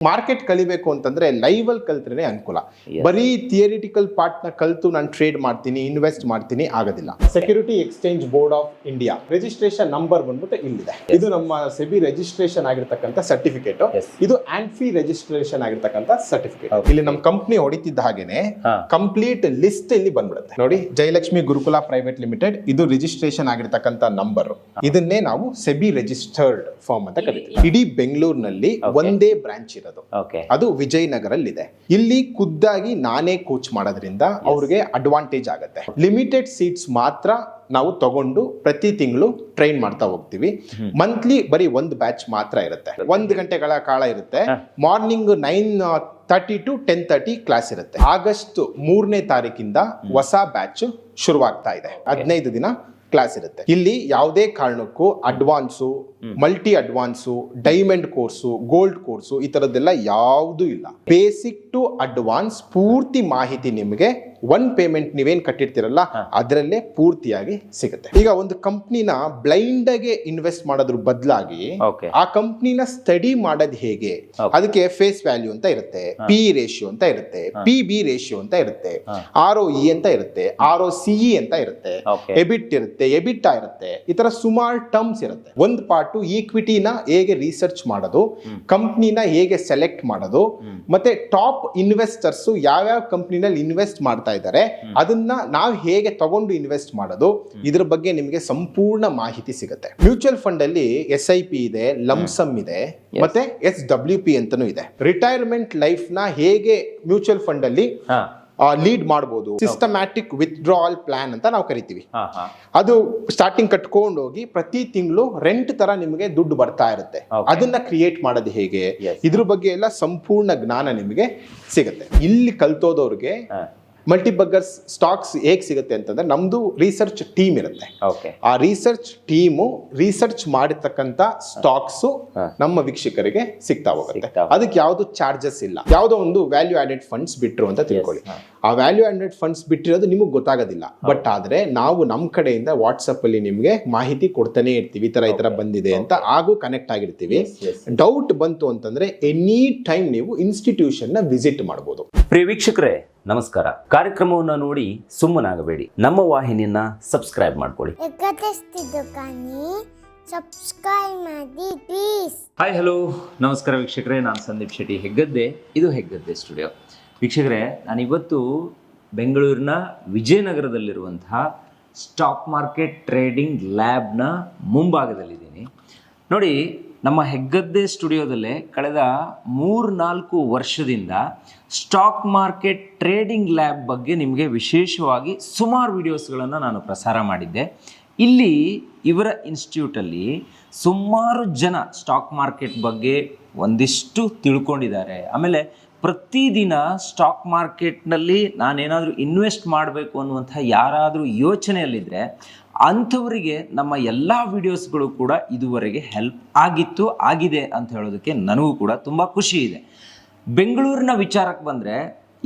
Market ಕಲಿಬೇಕು ಅಂತಂದ್ರೆ live ಅಲ್ಲಿ ಕಲ್ತ್ರೆ ಅನುಕೂಲ. ಬರೀ ಥಿಯರಿಟಿಕಲ್ ಪಾರ್ಟ್ ನ ಕಲ್ತು ನಾನು ಟ್ರೇಡ್ ಮಾಡ್ತೀನಿ, ಇನ್ವೆಸ್ಟ್ ಮಾಡ್ತೀನಿ ಆಗೋದಿಲ್ಲ. Security exchange board of India registration number ಬಂದ್ಬಿಟ್ಟು ಇಲ್ಲಿದೆ. ಇದು ನಮ್ಮ ಸೆಬಿ ರಿಜಿಸ್ಟ್ರೇಷನ್ ಆಗಿರ್ತಕ್ಕಂಥ ಸರ್ಟಿಫಿಕೇಟ್. ಇದು ಆಂಫಿ ರಿಜಿಸ್ಟ್ರೇಷನ್ ಆಗಿರ್ತಕ್ಕಂಥ ಸರ್ಟಿಫಿಕೇಟ್. ಇಲ್ಲಿ ನಮ್ಮ ಕಂಪ್ನಿ ಹೊಡಿತಿದ್ದ ಹಾಗೇನೆ ಕಂಪ್ಲೀಟ್ ಲಿಸ್ಟ್ ಇಲ್ಲಿ ಬಂದ್ಬಿಡುತ್ತೆ ನೋಡಿ. ಜಯಲಕ್ಷ್ಮಿ ಗುರುಕುಲ ಪ್ರೈವೇಟ್ ಲಿಮಿಟೆಡ್ ಇದು ರಿಜಿಸ್ಟ್ರೇಷನ್ ಆಗಿರ್ತಕ್ಕಂಥ ನಂಬರ್. ಇದನ್ನೇ ನಾವು ಸೆಬಿ ರಿಜಿಸ್ಟರ್ಡ್ ಫಾರ್ಮ್ ಅಂತ ಕರಿತೀವಿ. ಇಡೀ ಬೆಂಗಳೂರಿನಲ್ಲಿ ಒಂದೇ ಬ್ರಾಂಚ್ ಇರೋದು, ಅದು ವಿಜಯನಗರಲ್ಲಿದೆ. ಇಲ್ಲಿ ಖುದ್ದಾಗಿ ನಾನೇ ಕೋಚ್ ಮಾಡೋದ್ರಿಂದ ಅವ್ರಿಗೆ ಅಡ್ವಾಂಟೇಜ್ ಆಗುತ್ತೆ. ಲಿಮಿಟೆಡ್ ಸೀಟ್ಸ್ ಮಾತ್ರ ನಾವು ತಗೊಂಡು ಪ್ರತಿ ತಿಂಗಳು ಟ್ರೈನ್ ಮಾಡ್ತಾ ಹೋಗ್ತೀವಿ. ಮಂತ್ಲಿ ಬರೀ ಒಂದು ಬ್ಯಾಚ್ ಮಾತ್ರ ಇರುತ್ತೆ, 1 ಗಂಟೆಗಳ ಕಾಲ ಇರುತ್ತೆ. ಮಾರ್ನಿಂಗ್ 9:30 to 10:30 ಕ್ಲಾಸ್ ಇರುತ್ತೆ. ಆಗಸ್ಟ್ 3ನೇ ತಾರೀಕಿಂದ ಹೊಸ ಬ್ಯಾಚ್ ಶುರುವಾಗ್ತಾ ಇದೆ. 15 ದಿನ ಕ್ಲಾಸ್ ಇರುತ್ತೆ. ಇಲ್ಲಿ ಯಾವುದೇ ಕಾರಣಕ್ಕೂ advance, multi advance, diamond course, gold course ಈ ತರದ್ದೆಲ್ಲ ಯಾವುದೂ ಇಲ್ಲ. ಬೇಸಿಕ್ ಟು ಅಡ್ವಾನ್ಸ್ ಪೂರ್ತಿ ಮಾಹಿತಿ ನಿಮಗೆ ಒನ್ ಪೇಮೆಂಟ್ ನೀವೇನ್ ಕಟ್ಟಿರ್ತೀರಲ್ಲ ಅದರಲ್ಲೇ ಪೂರ್ತಿಯಾಗಿ ಸಿಗುತ್ತೆ. ಈಗ ಒಂದು ಕಂಪ್ನಿನ ಬ್ಲೈಂಡ್ ಆಗಿ ಇನ್ವೆಸ್ಟ್ ಮಾಡೋದ್ರ ಬದಲಾಗಿ ಆ ಕಂಪ್ನಿನ ಸ್ಟಡಿ ಮಾಡೋದು ಹೇಗೆ, ಅದಕ್ಕೆ ಫೇಸ್ ವ್ಯಾಲ್ಯೂ ಅಂತ ಇರುತ್ತೆ, ಪಿ ರೇಷಿಯೋ ಅಂತ ಇರುತ್ತೆ, PB ರೇಷಿಯೋ ಅಂತ ಇರುತ್ತೆ, ROE ಅಂತ ಇರುತ್ತೆ, ROCE ಅಂತ ಇರುತ್ತೆ, ಎಬಿಟ್ ಇರುತ್ತೆ, ಎಬಿಟಾ ಇರುತ್ತೆ. ಈ ತರ ಸುಮಾರು ಟರ್ಮ್ಸ್ ಇರುತ್ತೆ. ಒಂದು ಪಾರ್ಟ್ ಈಕ್ವಿಟಿನ ಹೇಗೆ ರಿಸರ್ಚ್ ಮಾಡೋದು, ಕಂಪ್ನಿನ ಹೇಗೆ ಸೆಲೆಕ್ಟ್ ಮಾಡೋದು, ಮತ್ತೆ ಟಾಪ್ ಇನ್ವೆಸ್ಟರ್ಸ್ ಯಾವ್ಯಾವ ಕಂಪ್ನಿನಲ್ಲಿ ಇನ್ವೆಸ್ಟ್ ಮಾಡ್ತಾ ಇದ್ದಾರೆ ಅದನ್ನ ನಾವು ಹೇಗೆ ತಗೊಂಡು ಇನ್ವೆಸ್ಟ್ ಮಾಡೋದು, ಇದ್ರ ಬಗ್ಗೆ ನಿಮಗೆ ಸಂಪೂರ್ಣ ಮಾಹಿತಿ ಸಿಗುತ್ತೆ. ಮ್ಯೂಚುವಲ್ ಫಂಡ್ ಅಲ್ಲಿ SIP ಇದೆ, ಲಂಸಮ್ ಇದೆ, ಮತ್ತೆ SWP ಅಂತಾನೂ ಇದೆ. ರಿಟೈರ್ಮೆಂಟ್ ಲೈಫ್ ನ ಹೇಗೆ ಮ್ಯೂಚುವಲ್ ಫಂಡ್ ಅಲ್ಲಿ ಲೀಡ್ ಮಾಡಬಹುದು, ಸಿಸ್ಟಮ್ಯಾಟಿಕ್ ವಿತ್ಡ್ರಾವಲ್ ಪ್ಲಾನ್ ಅಂತ ನಾವು ಕರಿತೀವಿ. ಅದು ಸ್ಟಾರ್ಟಿಂಗ್ ಕಟ್ಕೊಂಡು ಹೋಗಿ ಪ್ರತಿ ತಿಂಗಳು ರೆಂಟ್ ತರ ನಿಮಗೆ ದುಡ್ಡು ಬರ್ತಾ ಇರುತ್ತೆ. ಅದನ್ನ ಕ್ರಿಯೇಟ್ ಮಾಡೋದು ಹೇಗೆ, ಇದ್ರ ಬಗ್ಗೆ ಎಲ್ಲ ಸಂಪೂರ್ಣ ಜ್ಞಾನ ನಿಮಗೆ ಸಿಗುತ್ತೆ. ಇಲ್ಲಿ ಕಲ್ತೋದವ್ರಿಗೆ ಮಲ್ಟಿಬಗ್ಗರ್ಸ್ ಸ್ಟಾಕ್ಸ್ ಹೇಗೆ ಸಿಗುತ್ತೆ ಅಂತಂದ್ರೆ ನಮ್ದು ರಿಸರ್ಚ್ ಟೀಮ್ ಇರುತ್ತೆ. ಆ ರಿಸರ್ಚ್ ಟೀಮು ರಿಸರ್ಚ್ ಮಾಡಿರ್ತಕ್ಕಂಥ ಸ್ಟಾಕ್ಸ್ ನಮ್ಮ ವೀಕ್ಷಕರಿಗೆ ಸಿಗ್ತಾ ಹೋಗುತ್ತೆ. ಅದಕ್ಕೆ ಯಾವ್ದು ಚಾರ್ಜಸ್ ಇಲ್ಲ. ಯಾವ್ದೋ ಒಂದು ವ್ಯಾಲ್ಯೂ ಆಡೆಡ್ ಫಂಡ್ಸ್ ಬಿಟ್ರು ಅಂತ ತಿಳ್ಕೊಳ್ಳಿ. ಆ ವ್ಯಾಲ್ಯೂ ಆಡೆಡ್ ಫಂಡ್ಸ್ ಬಿಟ್ಟಿರೋದು ನಿಮಗೆ ಗೊತ್ತಾಗೋದಿಲ್ಲ. ಬಟ್ ಆದ್ರೆ ನಾವು ನಮ್ಮ ಕಡೆಯಿಂದ ವಾಟ್ಸಪ್ ಅಲ್ಲಿ ನಿಮ್ಗೆ ಮಾಹಿತಿ ಕೊಡ್ತಾನೆ ಇರ್ತೀವಿ. ಈ ತರ ಬಂದಿದೆ ಅಂತ ಹಾಗೂ ಕನೆಕ್ಟ್ ಆಗಿರ್ತೀವಿ. ಡೌಟ್ ಬಂತು ಅಂತಂದ್ರೆ ಎನಿ ಟೈಮ್ ನೀವು ಇನ್ಸ್ಟಿಟ್ಯೂಷನ್ ನ ವಿಸಿಟ್ ಮಾಡಬಹುದು. ಪ್ರಿಯ ವೀಕ್ಷಕರೇ ನಮಸ್ಕಾರ. ಕಾರ್ಯಕ್ರಮವನ್ನು ನೋಡಿ ಸುಮ್ಮನಾಗಬೇಡಿ, ನಮ್ಮ ವಾಹಿನಿಯನ್ನ ಸಬ್ಸ್ಕ್ರೈಬ್ ಮಾಡ್ಕೊಳ್ಳಿ. ಹಾಯ್ ಹಲೋ ನಮಸ್ಕಾರ ವೀಕ್ಷಕರೇ, ನಾನು ಸಂದೀಪ್ ಶೆಟ್ಟಿ ಹೆಗ್ಗದ್ದೆ. ಇದು ಹೆಗ್ಗದ್ದೆ ಸ್ಟುಡಿಯೋ. ವೀಕ್ಷಕರೇ, ನಾನಿವತ್ತು ಬೆಂಗಳೂರಿನ ವಿಜಯನಗರದಲ್ಲಿರುವಂತಹ ಸ್ಟಾಕ್ ಮಾರ್ಕೆಟ್ ಟ್ರೇಡಿಂಗ್ ಲ್ಯಾಬ್ನ ಮುಂಭಾಗದಲ್ಲಿದ್ದೀನಿ. ನೋಡಿ, ನಮ್ಮ ಹೆಗ್ಗದ್ದೆ ಸ್ಟುಡಿಯೋದಲ್ಲೇ ಕಳೆದ 3-4 ವರ್ಷದಿಂದ ಸ್ಟಾಕ್ ಮಾರ್ಕೆಟ್ ಟ್ರೇಡಿಂಗ್ ಲ್ಯಾಬ್ ಬಗ್ಗೆ ನಿಮಗೆ ವಿಶೇಷವಾಗಿ ಸುಮಾರು ವಿಡಿಯೋಸ್ಗಳನ್ನು ನಾನು ಪ್ರಸಾರ ಮಾಡಿದ್ದೆ. ಇಲ್ಲಿ ಇವರ ಇನ್ಸ್ಟಿಟ್ಯೂಟಲ್ಲಿ ಸುಮಾರು ಜನ ಸ್ಟಾಕ್ ಮಾರ್ಕೆಟ್ ಬಗ್ಗೆ ಒಂದಿಷ್ಟು ತಿಳ್ಕೊಂಡಿದ್ದಾರೆ. ಆಮೇಲೆ ಪ್ರತಿದಿನ ಸ್ಟಾಕ್ ಮಾರ್ಕೆಟ್ನಲ್ಲಿ ನಾನೇನಾದರೂ ಇನ್ವೆಸ್ಟ್ ಮಾಡಬೇಕು ಅನ್ನುವಂಥ ಯಾರಾದರೂ ಯೋಚನೆಯಲ್ಲಿದ್ದರೆ ಅಂಥವರಿಗೆ ನಮ್ಮ ಎಲ್ಲ ವಿಡಿಯೋಸ್ಗಳು ಕೂಡ ಇದುವರೆಗೆ ಹೆಲ್ಪ್ ಆಗಿದೆ ಅಂತ ಹೇಳೋದಕ್ಕೆ ನನಗೂ ಕೂಡ ತುಂಬ ಖುಷಿ ಇದೆ. ಬೆಂಗಳೂರಿನ ವಿಚಾರಕ್ಕೆ ಬಂದರೆ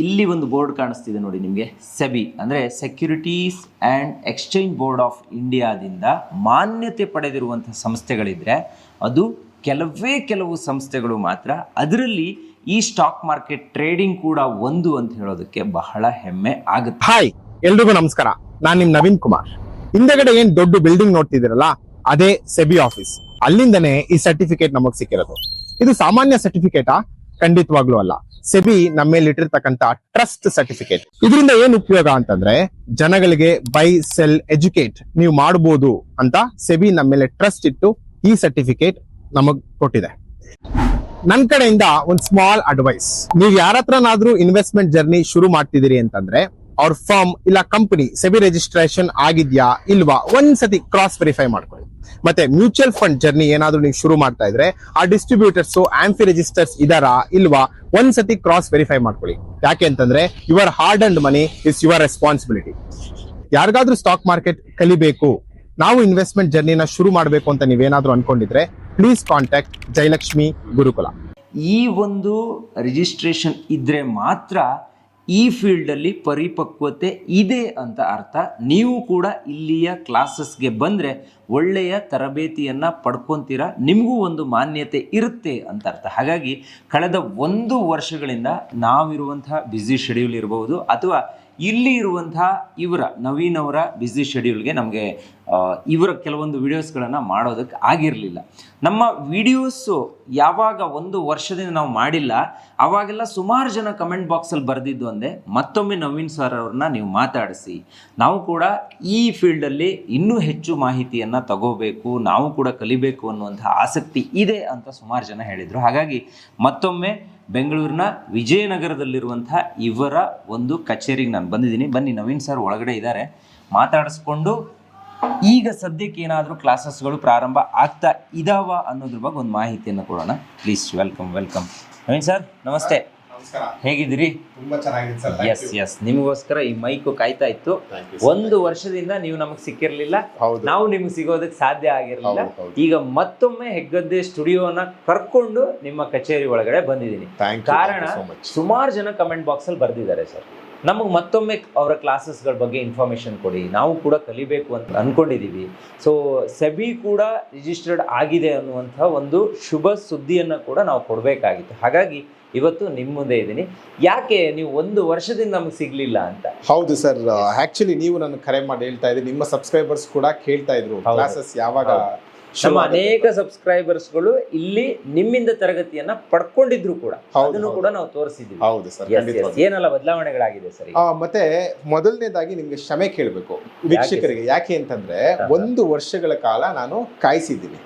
ಇಲ್ಲಿ ಒಂದು ಬೋರ್ಡ್ ಕಾಣಿಸ್ತಿದೆ ನೋಡಿ ನಿಮಗೆ. ಸೆಬಿ ಅಂದರೆ securities and exchange board of ಇಂಡಿಯಾದಿಂದ ಮಾನ್ಯತೆ ಪಡೆದಿರುವಂಥ ಸಂಸ್ಥೆಗಳಿದ್ರೆ ಅದು ಕೆಲವು ಸಂಸ್ಥೆಗಳು ಮಾತ್ರ. ಅದರಲ್ಲಿ ಈ ಸ್ಟಾಕ್ ಮಾರ್ಕೆಟ್ ಟ್ರೇಡಿಂಗ್ ಕೂಡ ಒಂದು ಅಂತ ಹೇಳೋದಕ್ಕೆ ಬಹಳ ಹೆಮ್ಮೆ ಆಗುತ್ತೆ. ಹಾಯ್ ಎಲ್ರಿಗೂ ನಮಸ್ಕಾರ, ನಾನು ನಿಮ್ ನವೀನ್ ಕುಮಾರ್. ಹಿಂದೆಗಡೆ ಏನ್ ದೊಡ್ಡ ಬಿಲ್ಡಿಂಗ್ ನೋಡ್ತಿದ್ದೀರಲ್ಲ ಅದೇ ಸೆಬಿ ಆಫೀಸ್. ಅಲ್ಲಿಂದನೇ ಈ ಸರ್ಟಿಫಿಕೇಟ್ ನಮಗ್ ಸಿಕ್ಕಿರೋದು. ಇದು ಸಾಮಾನ್ಯ ಸರ್ಟಿಫಿಕೇಟಾ? ಖಂಡಿತವಾಗ್ಲೂ ಅಲ್ಲ. ಸೆಬಿ ನಮ್ಮ ಮೇಲೆ ಇಟ್ಟಿರ್ತಕ್ಕಂತ ಟ್ರಸ್ಟ್ ಸರ್ಟಿಫಿಕೇಟ್. ಇದರಿಂದ ಏನ್ ಉಪಯೋಗ ಅಂತಂದ್ರೆ ಜನಗಳಿಗೆ ಬೈ ಸೆಲ್ ಎಜುಕೇಟ್ ನೀವು ಮಾಡಬಹುದು ಅಂತ ಸೆಬಿ ನಮ್ಮ ಮೇಲೆ ಟ್ರಸ್ಟ್ ಇಟ್ಟು ಈ ಸರ್ಟಿಫಿಕೇಟ್ ನಮಗ್ ಕೊಟ್ಟಿದೆ. ನನ್ ಕಡೆಯಿಂದ ಒಂದು ಸ್ಮಾಲ್ ಅಡ್ವೈಸ್, ನೀವು ಯಾರ ಹತ್ರನಾದ್ರೂ ಇನ್ವೆಸ್ಟ್ಮೆಂಟ್ ಜರ್ನಿ ಶುರು ಮಾಡ್ತಿದ್ದೀರಿ ಅಂತಂದ್ರೆ ಅವ್ರ ಫರ್ಮ್ ಇಲ್ಲ ಕಂಪನಿ ಸೆಬಿ ರಿಜಿಸ್ಟ್ರೇಷನ್ ಆಗಿದ್ಯಾ ಇಲ್ವಾ ಒಂದ್ಸತಿ ಕ್ರಾಸ್ ವೆರಿಫೈ ಮಾಡ್ಕೊಳ್ಳಿ. ಮತ್ತೆ ಮ್ಯೂಚುವಲ್ ಫಂಡ್ ಜರ್ನಿ ಏನಾದ್ರೂ ನೀವು ಶುರು ಮಾಡ್ತಾ ಇದ್ರೆ ಆ ಡಿಸ್ಟ್ರಿಬ್ಯೂಟರ್ಸ್ ಆಂಫಿ ರಿಜಿಸ್ಟರ್ಸ್ ಇದಾರಾ ಇಲ್ವಾ ಒಂದ್ಸತಿ ಕ್ರಾಸ್ ವೆರಿಫೈ ಮಾಡ್ಕೊಳ್ಳಿ. ಯಾಕೆ ಅಂತಂದ್ರೆ your hard and money is your responsibility. ಯಾರಿಗಾದ್ರೂ ಸ್ಟಾಕ್ ಮಾರ್ಕೆಟ್ ಕಲಿಬೇಕು, ನಾವು ಇನ್ವೆಸ್ಟ್ಮೆಂಟ್ ಜರ್ನಿನ ಶುರು ಮಾಡಬೇಕು ಅಂತ ನೀವೇನಾದ್ರೂ ಅನ್ಕೊಂಡಿದ್ರೆ ಪ್ಲೀಸ್ ಕಾಂಟ್ಯಾಕ್ಟ್ ಜಯಲಕ್ಷ್ಮಿ ಗುರುಕುಲ. ಈ ಒಂದು ರಿಜಿಸ್ಟ್ರೇಷನ್ ಇದ್ರೆ ಮಾತ್ರ ಈ ಫೀಲ್ಡಲ್ಲಿ ಪರಿಪಕ್ವತೆ ಇದೆ ಅಂತ ಅರ್ಥ. ನೀವು ಕೂಡ ಇಲ್ಲಿಯ ಕ್ಲಾಸಸ್ಗೆ ಬಂದರೆ ಒಳ್ಳೆಯ ತರಬೇತಿಯನ್ನು ಪಡ್ಕೊತೀರಾ, ನಿಮಗೂ ಒಂದು ಮಾನ್ಯತೆ ಇರುತ್ತೆ ಅಂತ ಅರ್ಥ. ಹಾಗಾಗಿ ಕಳೆದ 1 ವರ್ಷಗಳಿಂದ ನಾವಿರುವಂತಹ ಬ್ಯುಸಿ ಶೆಡ್ಯೂಲ್ ಇರಬಹುದು ಅಥವಾ ಇಲ್ಲಿ ಇರುವಂತಹ ನವೀನ್ ಅವರ ಬ್ಯುಸಿ ಶೆಡ್ಯೂಲ್ಗೆ ನಮಗೆ ಇವರ ಕೆಲವೊಂದು ವಿಡಿಯೋಸ್ಗಳನ್ನು ಮಾಡೋದಕ್ಕೆ ಆಗಿರಲಿಲ್ಲ. ನಮ್ಮ ವಿಡಿಯೋಸು ಯಾವಾಗ 1 ವರ್ಷದಿಂದ ನಾವು ಮಾಡಿಲ್ಲ ಆವಾಗೆಲ್ಲ ಸುಮಾರು ಜನ ಕಮೆಂಟ್ ಬಾಕ್ಸಲ್ಲಿ ಬರೆದಿದ್ದು ಅಂದೆ, ಮತ್ತೊಮ್ಮೆ ನವೀನ್ ಸರ್ ಅವ್ರನ್ನ ನೀವು ಮಾತಾಡಿಸಿ, ನಾವು ಕೂಡ ಈ ಫೀಲ್ಡಲ್ಲಿ ಇನ್ನೂ ಹೆಚ್ಚು ಮಾಹಿತಿಯನ್ನು ತಗೋಬೇಕು, ನಾವು ಕೂಡ ಕಲಿಬೇಕು ಅನ್ನುವಂಥ ಆಸಕ್ತಿ ಇದೆ ಅಂತ ಸುಮಾರು ಜನ ಹೇಳಿದರು. ಹಾಗಾಗಿ ಮತ್ತೊಮ್ಮೆ ಬೆಂಗಳೂರಿನ ವಿಜಯನಗರದಲ್ಲಿರುವಂತಹ ಇವರ ಒಂದು ಕಚೇರಿಗೆ ನಾನು ಬಂದಿದ್ದೀನಿ. ಬನ್ನಿ, ನವೀನ್ ಸರ್ ಒಳಗಡೆ ಇದ್ದಾರೆ, ಮಾತಾಡಿಸ್ಕೊಂಡು ಈಗ ಸದ್ಯಕ್ಕೆ ಏನಾದರೂ ಕ್ಲಾಸಸ್ಗಳು ಪ್ರಾರಂಭ ಆಗ್ತಾ ಇದಾವ ಅನ್ನೋದ್ರ ಬಗ್ಗೆ ಒಂದು ಮಾಹಿತಿಯನ್ನು ಕೊಡೋಣ. Please welcome. ನವೀನ್ ಸರ್ ನಮಸ್ತೆ, ಹೇಗಿದ್ದೀರಿ? ತುಂಬಾ ಚೆನ್ನಾಗಿದೆ ಸರ್. ಎಸ್ ನಿಮಗೋಸ್ಕರ ಈ ಮೈಕು ಕಾಯ್ತಾ ಇತ್ತು. 1 ವರ್ಷದಿಂದ ನೀವು ನಮಗೆ ಸಿಕ್ಕಿರ್ಲಿಲ್ಲ, ನಾವು ನಿಮ್ಗೆ ಸಿಗೋದಕ್ಕೆ ಸಾಧ್ಯ ಆಗಿರಲಿಲ್ಲ. ಈಗ ಮತ್ತೊಮ್ಮೆ ಹೆಗ್ಗದ್ದೆ ಸ್ಟುಡಿಯೋನ ಕರ್ಕೊಂಡು ನಿಮ್ಮ ಕಚೇರಿ ಒಳಗಡೆ ಬಂದಿದ್ದೀನಿ. ಕಾರಣ ಸುಮಾರು ಜನ ಕಮೆಂಟ್ ಬಾಕ್ಸ್ ಅಲ್ಲಿ ಬರ್ದಿದ್ದಾರೆ, ಸರ್ ನಮಗೆ ಮತ್ತೊಮ್ಮೆ ಅವರ ಕ್ಲಾಸಸ್ಗಳ ಬಗ್ಗೆ ಇನ್ಫಾರ್ಮೇಶನ್ ಕೊಡಿ, ನಾವು ಕೂಡ ಕಲಿಬೇಕು ಅಂತ ಅಂದ್ಕೊಂಡಿದ್ದೀವಿ. ಸೊ ಸೆಬಿ ಕೂಡ ರಿಜಿಸ್ಟರ್ಡ್ ಆಗಿದೆ ಅನ್ನುವಂಥ ಒಂದು ಶುಭ ಸುದ್ದಿಯನ್ನು ಕೂಡ ನಾವು ಕೊಡಬೇಕಾಗಿತ್ತು. ಹಾಗಾಗಿ ಇವತ್ತು ನಿಮ್ಮ ಮುಂದೆ ಇದ್ದೀನಿ. ಯಾಕೆ ನೀವು 1 ವರ್ಷದಿಂದ ನಮಗೆ ಸಿಗ್ಲಿಲ್ಲ ಅಂತ? ಹೌದು ಸರ್, ಆಕ್ಚುಲಿ ನೀವು ನನ್ನ ಕರೆ ಮಾಡಿ ಹೇಳ್ತಾ ಇದ್ರಿ, ನಿಮ್ಮ ಸಬ್ಸ್ಕ್ರೈಬರ್ಸ್ ಕೂಡ ಕೇಳ್ತಾ ಇದ್ರು ಕ್ಲಾಸಸ್ ಯಾವಾಗ. ನಮ್ಮ ಅನೇಕ ಸಬ್ಸ್ಕ್ರೈಬರ್ಸ್ಗಳು ಇಲ್ಲಿ ನಿಮ್ಮಿಂದ ತರಗತಿಯನ್ನ ಪಡ್ಕೊಂಡಿದ್ರು ಕೂಡ, ಅದನ್ನು ಕೂಡ ನಾವು ತೋರಿಸಿದ್ವಿ. ಹೌದು ಸರ್, ಏನೆಲ್ಲ ಬದಲಾವಣೆಗಳಾಗಿದೆ ಸರ್. ಮತ್ತೆ ಮೊದಲನೇದಾಗಿ ನಿಮ್ಗೆ ಕ್ಷಮೆ ಕೇಳಬೇಕು ವೀಕ್ಷಕರಿಗೆ. ಯಾಕೆ ಅಂತಂದ್ರೆ 1 ವರ್ಷಗಳ ಕಾಲ ನಾನು ಕಾಯಿಸಿದ್ದೀನಿ.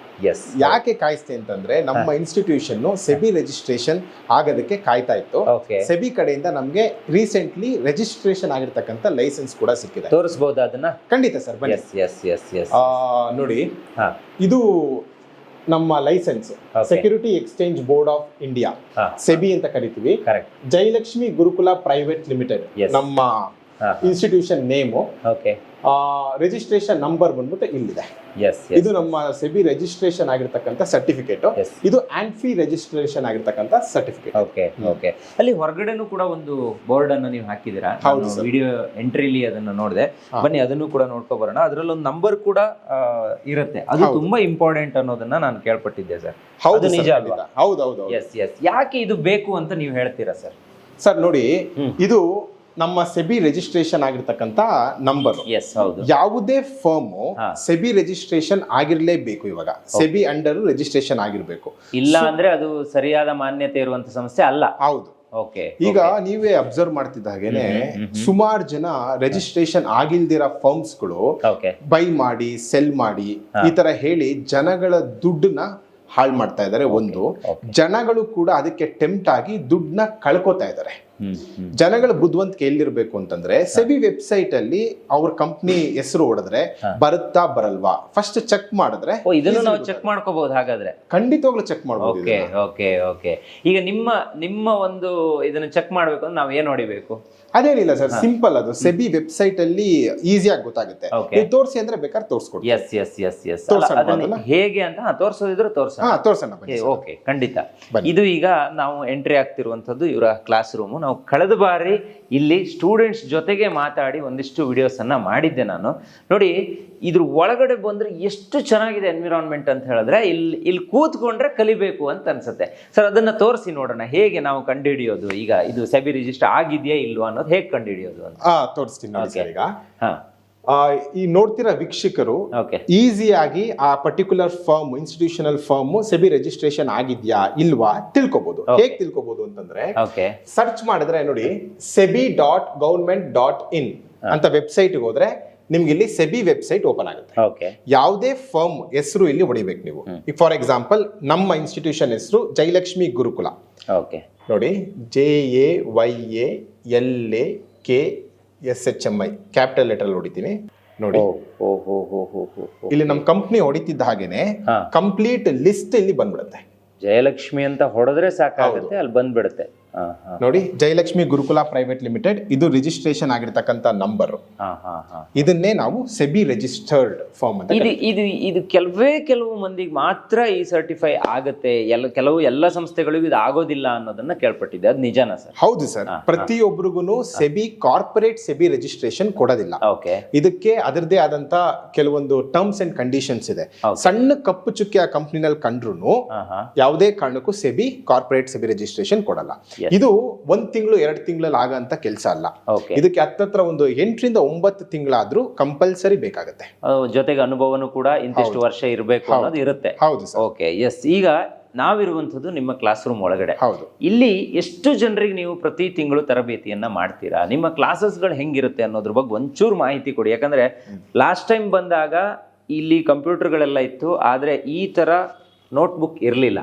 ಯಾಕೆ ಕಾಯಿಸ್ತೆ ಅಂತಂದ್ರೆ ನಮ್ಮ ಇನ್ಸ್ಟಿಟ್ಯೂಷನ್ ಸೆಬಿ ರಿಜಿಸ್ಟ್ರೇಷನ್ ಆಗೋದಕ್ಕೆ ಕಾಯ್ತಾ ಇತ್ತು. ಸೆಬಿ ಕಡೆಯಿಂದ ನಮ್ಗೆ ರೀಸೆಂಟ್ಲಿ ರಿಜಿಸ್ಟ್ರೇಷನ್ ಆಗಿರ್ತಕ್ಕಂಥ ಲೈಸೆನ್ಸ್ ಕೂಡ ಸಿಕ್ಕಿದೆ. ತೋರಿಸಬಹುದಾ ಅದನ್ನ? ಖಂಡಿತ ಸರ್, ಬನ್ನಿ. ನೋಡಿ, ಇದು ನಮ್ಮ license security exchange board of India, SEBI ಅಂತ ಕರಿತೀವಿ. ಜಯಲಕ್ಷ್ಮಿ ಗುರುಕುಲ ಪ್ರೈವೇಟ್ ಲಿಮಿಟೆಡ್ ನಮ್ಮ ಇನ್ಸ್ಟಿಟ್ಯೂಷನ್ ನೇಮು. ರಿಜಿಸ್ಟ್ರೇಷನ್ ನಂಬರ್ ಬಂದ್ಬಿಟ್ಟು ಇಲ್ಲಿದೆ. ಇದು ನಮ್ಮ ಸೆಬಿ ರಿಜಿಸ್ಟ್ರೇಷನ್ ಆಗಿರ್ತಕ್ಕಂಥ ಸರ್ಟಿಫಿಕೇಟ್. ಇದು ಆನ್ಫಿ ರಿಜಿಸ್ಟ್ರೇಷನ್ ಆಗಿರ್ತಕ್ಕಂಥ ಸರ್ಟಿಫಿಕೇಟ್. ಓಕೆ. ಅಲ್ಲಿ ಹೊರಗಡೆನೂ ಕೂಡ ಒಂದು ಬೋರ್ಡ್ ಅನ್ನು ನೀವು ಹಾಕಿದ್ದೀರಾ, ವಿಡಿಯೋ ಎಂಟ್ರಿಲಿ ಅದನ್ನ ನೋಡಿದೆ. ಬನ್ನಿ ಅದನ್ನು ಕೂಡ ನೋಡ್ಕೊ ಬರೋಣ. ಅದರಲ್ಲಿ ಒಂದು ನಂಬರ್ ಕೂಡ ಇರುತ್ತೆ, ಅದು ತುಂಬಾ ಇಂಪಾರ್ಟೆಂಟ್ ಅನ್ನೋದನ್ನ ನಾನು ಕೇಳ್ಪಟ್ಟಿದ್ದೆ ಸರ್. ಹೌದು, ನಿಜ ಅಲ್ವಾ? ಹೌದೌದು. ಯಾಕೆ ಇದು ಬೇಕು ಅಂತ ನೀವು ಹೇಳ್ತೀರಾ ಸರ್? ಸರ್ ನೋಡಿ, ಇದು ನಮ್ಮ ಸೆಬಿ ರಿಜಿಸ್ಟ್ರೇಷನ್ ಆಗಿರ್ತಕ್ಕಂಥ ನಂಬರ್. ಯಾವುದೇ ಫರ್ಮ್ ಸೆಬಿ ರಿಜಿಸ್ಟ್ರೇಷನ್ ಆಗಿರ್ಲೇಬೇಕು. ಇವಾಗ ಸೆಬಿ ಅಂಡರ್ ರಿಜಿಸ್ಟ್ರೇಷನ್ ಆಗಿರ್ಬೇಕು, ಇಲ್ಲ ಅಂದ್ರೆ ಅದು ಸರಿಯಾದ ಮಾನ್ಯತೆ ಇರುವಂತ ಸಂಸ್ಥೆ ಅಲ್ಲ. ಹೌದು. ಈಗ ನೀವೇ ಅಬ್ಸರ್ವ್ ಮಾಡ್ತಿದ್ದ ಹಾಗೇನೆ ಸುಮಾರು ಜನ ರಿಜಿಸ್ಟ್ರೇಷನ್ ಆಗಿಲ್ದಿರೋ ಫರ್ಮ್ಸ್ಗಳು ಬೈ ಮಾಡಿ ಸೆಲ್ ಮಾಡಿ ಈ ತರ ಹೇಳಿ ಜನಗಳ ದುಡ್ಡನ್ನ ಹಾಳು ಮಾಡ್ತಾ ಇದ್ದಾರೆ. ಒಂದು, ಜನಗಳು ಕೂಡ ಅದಕ್ಕೆ ಟೆಂಪ್ಟ್ ಆಗಿ ದುಡ್ಡನ್ನ ಕಳ್ಕೊತಾ ಇದ್ದಾರೆ. ಜನಗಳ ಬುದ್ಧಿವಂತಿಕೆ ಎಲ್ಲಿರ್ಬೇಕು ಅಂತಂದ್ರೆ, ಸೆಬಿ ವೆಬ್ಸೈಟ್ ಅಲ್ಲಿ ಅವ್ರ ಕಂಪ್ನಿ ಹೆಸರು ಹೊಡೆದ್ರೆ ಬರುತ್ತಾ ಬರಲ್ವಾ ಫಸ್ಟ್ ಚೆಕ್ ಮಾಡಿದ್ರೆ ಇದನ್ನು ನಾವು ಚೆಕ್ ಮಾಡ್ಕೋಬಹುದು. ಹಾಗಾದ್ರೆ ಖಂಡಿತವಾಗ್ಲೂ ಚೆಕ್ ಮಾಡಬಹುದು. ಓಕೆ. ಈಗ ನಿಮ್ಮ ಒಂದು ಇದನ್ನ ಚೆಕ್ ಮಾಡ್ಬೇಕು ಅಂದ್ರೆ ನಾವ್ ಏನ್ ಹೊಡಿಬೇಕು? ಅದೇನಿಲ್ಲ ಸರ್, ಸಿಂಪಲ್. ಅದು ಸೆಬಿ ವೆಬ್ಸೈಟ್ ಅಲ್ಲಿ ಈಸಿಯಾಗಿ ಗೊತ್ತಾಗುತ್ತೆ. ನೀವು ತೋರಿಸಿ ಅಂದ್ರೆ ಬೇಕಾದ್ರೆ ತೋರಿಸ್ಕೊಡ್ತೀವಿ. ಹೇಗೆ ಅಂತ ತೋರಿಸೋದಿದ್ರೆ ತೋರ್ಸೋಣ. ಓಕೆ, ಖಂಡಿತ. ಇದು ಈಗ ನಾವು ಎಂಟ್ರಿ ಆಗ್ತಿರುವಂತದ್ದು ಇವರ ಕ್ಲಾಸ್ ರೂಮ್. ನಾವು ಕಳೆದ ಬಾರಿ ಇಲ್ಲಿ ಸ್ಟೂಡೆಂಟ್ಸ್ ಜೊತೆಗೆ ಮಾತಾಡಿ ಒಂದಿಷ್ಟು ವಿಡಿಯೋಸ್ ಅನ್ನ ಮಾಡಿದ್ದೆ ನಾನು. ನೋಡಿ, ಇದ್ರ ಒಳಗಡೆ ಬಂದ್ರೆ ಎಷ್ಟು ಚೆನ್ನಾಗಿದೆ ಎನ್ವಿರಾನ್ಮೆಂಟ್ ಅಂತ ಹೇಳಿದ್ರೆ ಇಲ್ಲಿ ಕೂತ್ಕೊಂಡ್ರೆ ಕಲಿಬೇಕು ಅಂತ ಅನ್ಸುತ್ತೆ ಸರ್. ಅದನ್ನ ತೋರಿಸಿ ನೋಡೋಣ, ಹೇಗೆ ನಾವು ಕಂಡುಹಿಡಿಯೋದು ಈಗ ಇದು ಸೆಬಿ ರಿಜಿಸ್ಟರ್ ಆಗಿದೆಯಾ ಇಲ್ವಾ ಅನ್ನೋದು ಹೇಗೆ ಕಂಡುಹಿಡಿಯೋದು ಅಂತ ತೋರಿಸ್ತೀನಿ ನೋಡಿ ಸರ್. ಈಗ ಈ ನೋಡ್ತಿರೋ ವೀಕ್ಷಕರು ಈಸಿಯಾಗಿ ಆ particular firm, institutional firm SEBI registration ಆಗಿದ್ಯಾ ಇಲ್ವಾ ತಿಳ್ಕೊಬಹುದು. ಹೇಗೆ ತಿಳ್ಕೊಬಹುದು ಅಂತಂದ್ರೆ, ಸರ್ಚ್ ಮಾಡಿದ್ರೆ ನೋಡಿ, sebi.government.in ಅಂತ ವೆಬ್ಸೈಟ್ ಹೋದ್ರೆ ನಿಮ್ಗೆ ಇಲ್ಲಿ ಸೆಬಿ ವೆಬ್ಸೈಟ್ ಓಪನ್ ಆಗುತ್ತೆ. ಯಾವುದೇ ಫರ್ಮ್ ಹೆಸರು ಇಲ್ಲಿ ಹೊಡಿಬೇಕು ನೀವು. ಈಗ ಫಾರ್ ಎಕ್ಸಾಂಪಲ್ ನಮ್ಮ ಇನ್ಸ್ಟಿಟ್ಯೂಷನ್ ಹೆಸರು ಜಯಲಕ್ಷ್ಮಿ ಗುರುಕುಲ. ನೋಡಿ, JAYALAKSHMI ಕ್ಯಾಪಿಟಲ್ ಲೆಟರ್ ಹೊಡಿತೀನಿ ನೋಡಿ. ಇಲ್ಲಿ ನಮ್ಮ ಕಂಪ್ನಿ ಹೊಡಿತಿದ್ದ ಹಾಗೇನೆ ಕಂಪ್ಲೀಟ್ ಲಿಸ್ಟ್ ಇಲ್ಲಿ ಬಂದ್ಬಿಡುತ್ತೆ. ಜಯಲಕ್ಷ್ಮಿ ಅಂತ ಹೊಡೆದ್ರೆ ಸಾಕಾಗುತ್ತೆ, ಅಲ್ಲಿ ಬಂದ್ಬಿಡುತ್ತೆ. ನೋಡಿ, ಜಯಲಕ್ಷ್ಮಿ ಗುರುಕುಲ ಪ್ರೈವೇಟ್ ಲಿಮಿಟೆಡ್, ಇದು ರಿಜಿಸ್ಟ್ರೇಷನ್ ಆಗಿರ್ತಕ್ಕಂಥ ನಂಬರ್. ಇದನ್ನೇ ನಾವು ಸೆಬಿ ರಿಜಿಸ್ಟರ್ಡ್ ಫಾರ್ಮ್ ಅಂತ ಇದು ಕೆಲವು ಮಂದಿಗೆ ಮಾತ್ರ ಈ ಸರ್ಟಿಫೈ ಆಗತ್ತೆ, ಎಲ್ಲ ಸಂಸ್ಥೆಗಳಿಗೂ ಇದು ಆಗೋದಿಲ್ಲ ಅನ್ನೋದನ್ನ ಕೇಳ್ಪಟ್ಟಿದ್ದೆ. ಅದು ನಿಜಾನಾ ಸರ್? ಹೌದು ಸರ್, ಪ್ರತಿಯೊಬ್ಬರಿಗೂ ಸೆಬಿ ಕಾರ್ಪೊರೇಟ್ ಸೆಬಿ ರಿಜಿಸ್ಟ್ರೇಷನ್ ಕೊಡೋದಿಲ್ಲ. ಓಕೆ, ಇದಕ್ಕೆ ಅದರದೇ ಆದಂತ ಕೆಲವೊಂದು ಟರ್ಮ್ಸ್ ಅಂಡ್ ಕಂಡೀಷನ್ಸ್ ಇದೆ. ಸಣ್ಣ ಕಪ್ಪು ಚುಕ್ಕಿ ಆ ಕಂಪ್ನಿನಲ್ಲಿ ಕಂಡ್ರು ಯಾವುದೇ ಕಾರಣಕ್ಕೂ ಸೆಬಿ ಕಾರ್ಪೊರೇಟ್ ಸೆಬಿ ರಿಜಿಸ್ಟ್ರೇಷನ್ ಕೊಡಲ್ಲ. ಇದು 1 ತಿಂಗಳು 2 ತಿಂಗಳಲ್ಲಿ ಆಗಂತ ಕೆಲಸ ಅಲ್ಲ. ಇದಕ್ಕೆ ಹತ್ತತ್ರ ಒಂದು 8 ರಿಂದ 9 ತಿಂಗಳಾದ್ರೂ ಕಂಪಲ್ಸರಿ ಬೇಕಾಗುತ್ತೆ. ಜೊತೆಗೆ ಅನುಭವನೂ ಕೂಡ ಇಂತಿಷ್ಟು ವರ್ಷ ಇರಬೇಕು ಅನ್ನೋದು ಇರುತ್ತೆ. ಹೌದು ಸರ್. Okay, S. ಈಗ ನಾವಿರುವಂಥದ್ದು ನಿಮ್ಮ ಕ್ಲಾಸ್ ರೂಮ್ ಒಳಗಡೆ. ಹೌದು. ಇಲ್ಲಿ ಎಷ್ಟು ಜನರಿಗೆ ನೀವು ಪ್ರತಿ ತಿಂಗಳು ತರಬೇತಿಯನ್ನ ಮಾಡ್ತೀರಾ? ನಿಮ್ಮ ಕ್ಲಾಸಸ್ಗಳು ಹೆಂಗಿರುತ್ತೆ ಅನ್ನೋದ್ರ ಬಗ್ಗೆ ಒಂಚೂರು ಮಾಹಿತಿ ಕೊಡಿ. ಯಾಕಂದ್ರೆ ಲಾಸ್ಟ್ ಟೈಮ್ ಬಂದಾಗ ಇಲ್ಲಿ ಕಂಪ್ಯೂಟರ್ಗಳೆಲ್ಲ ಇತ್ತು, ಆದ್ರೆ ಈ ತರ ನೋಟ್ಬುಕ್ ಇರಲಿಲ್ಲ.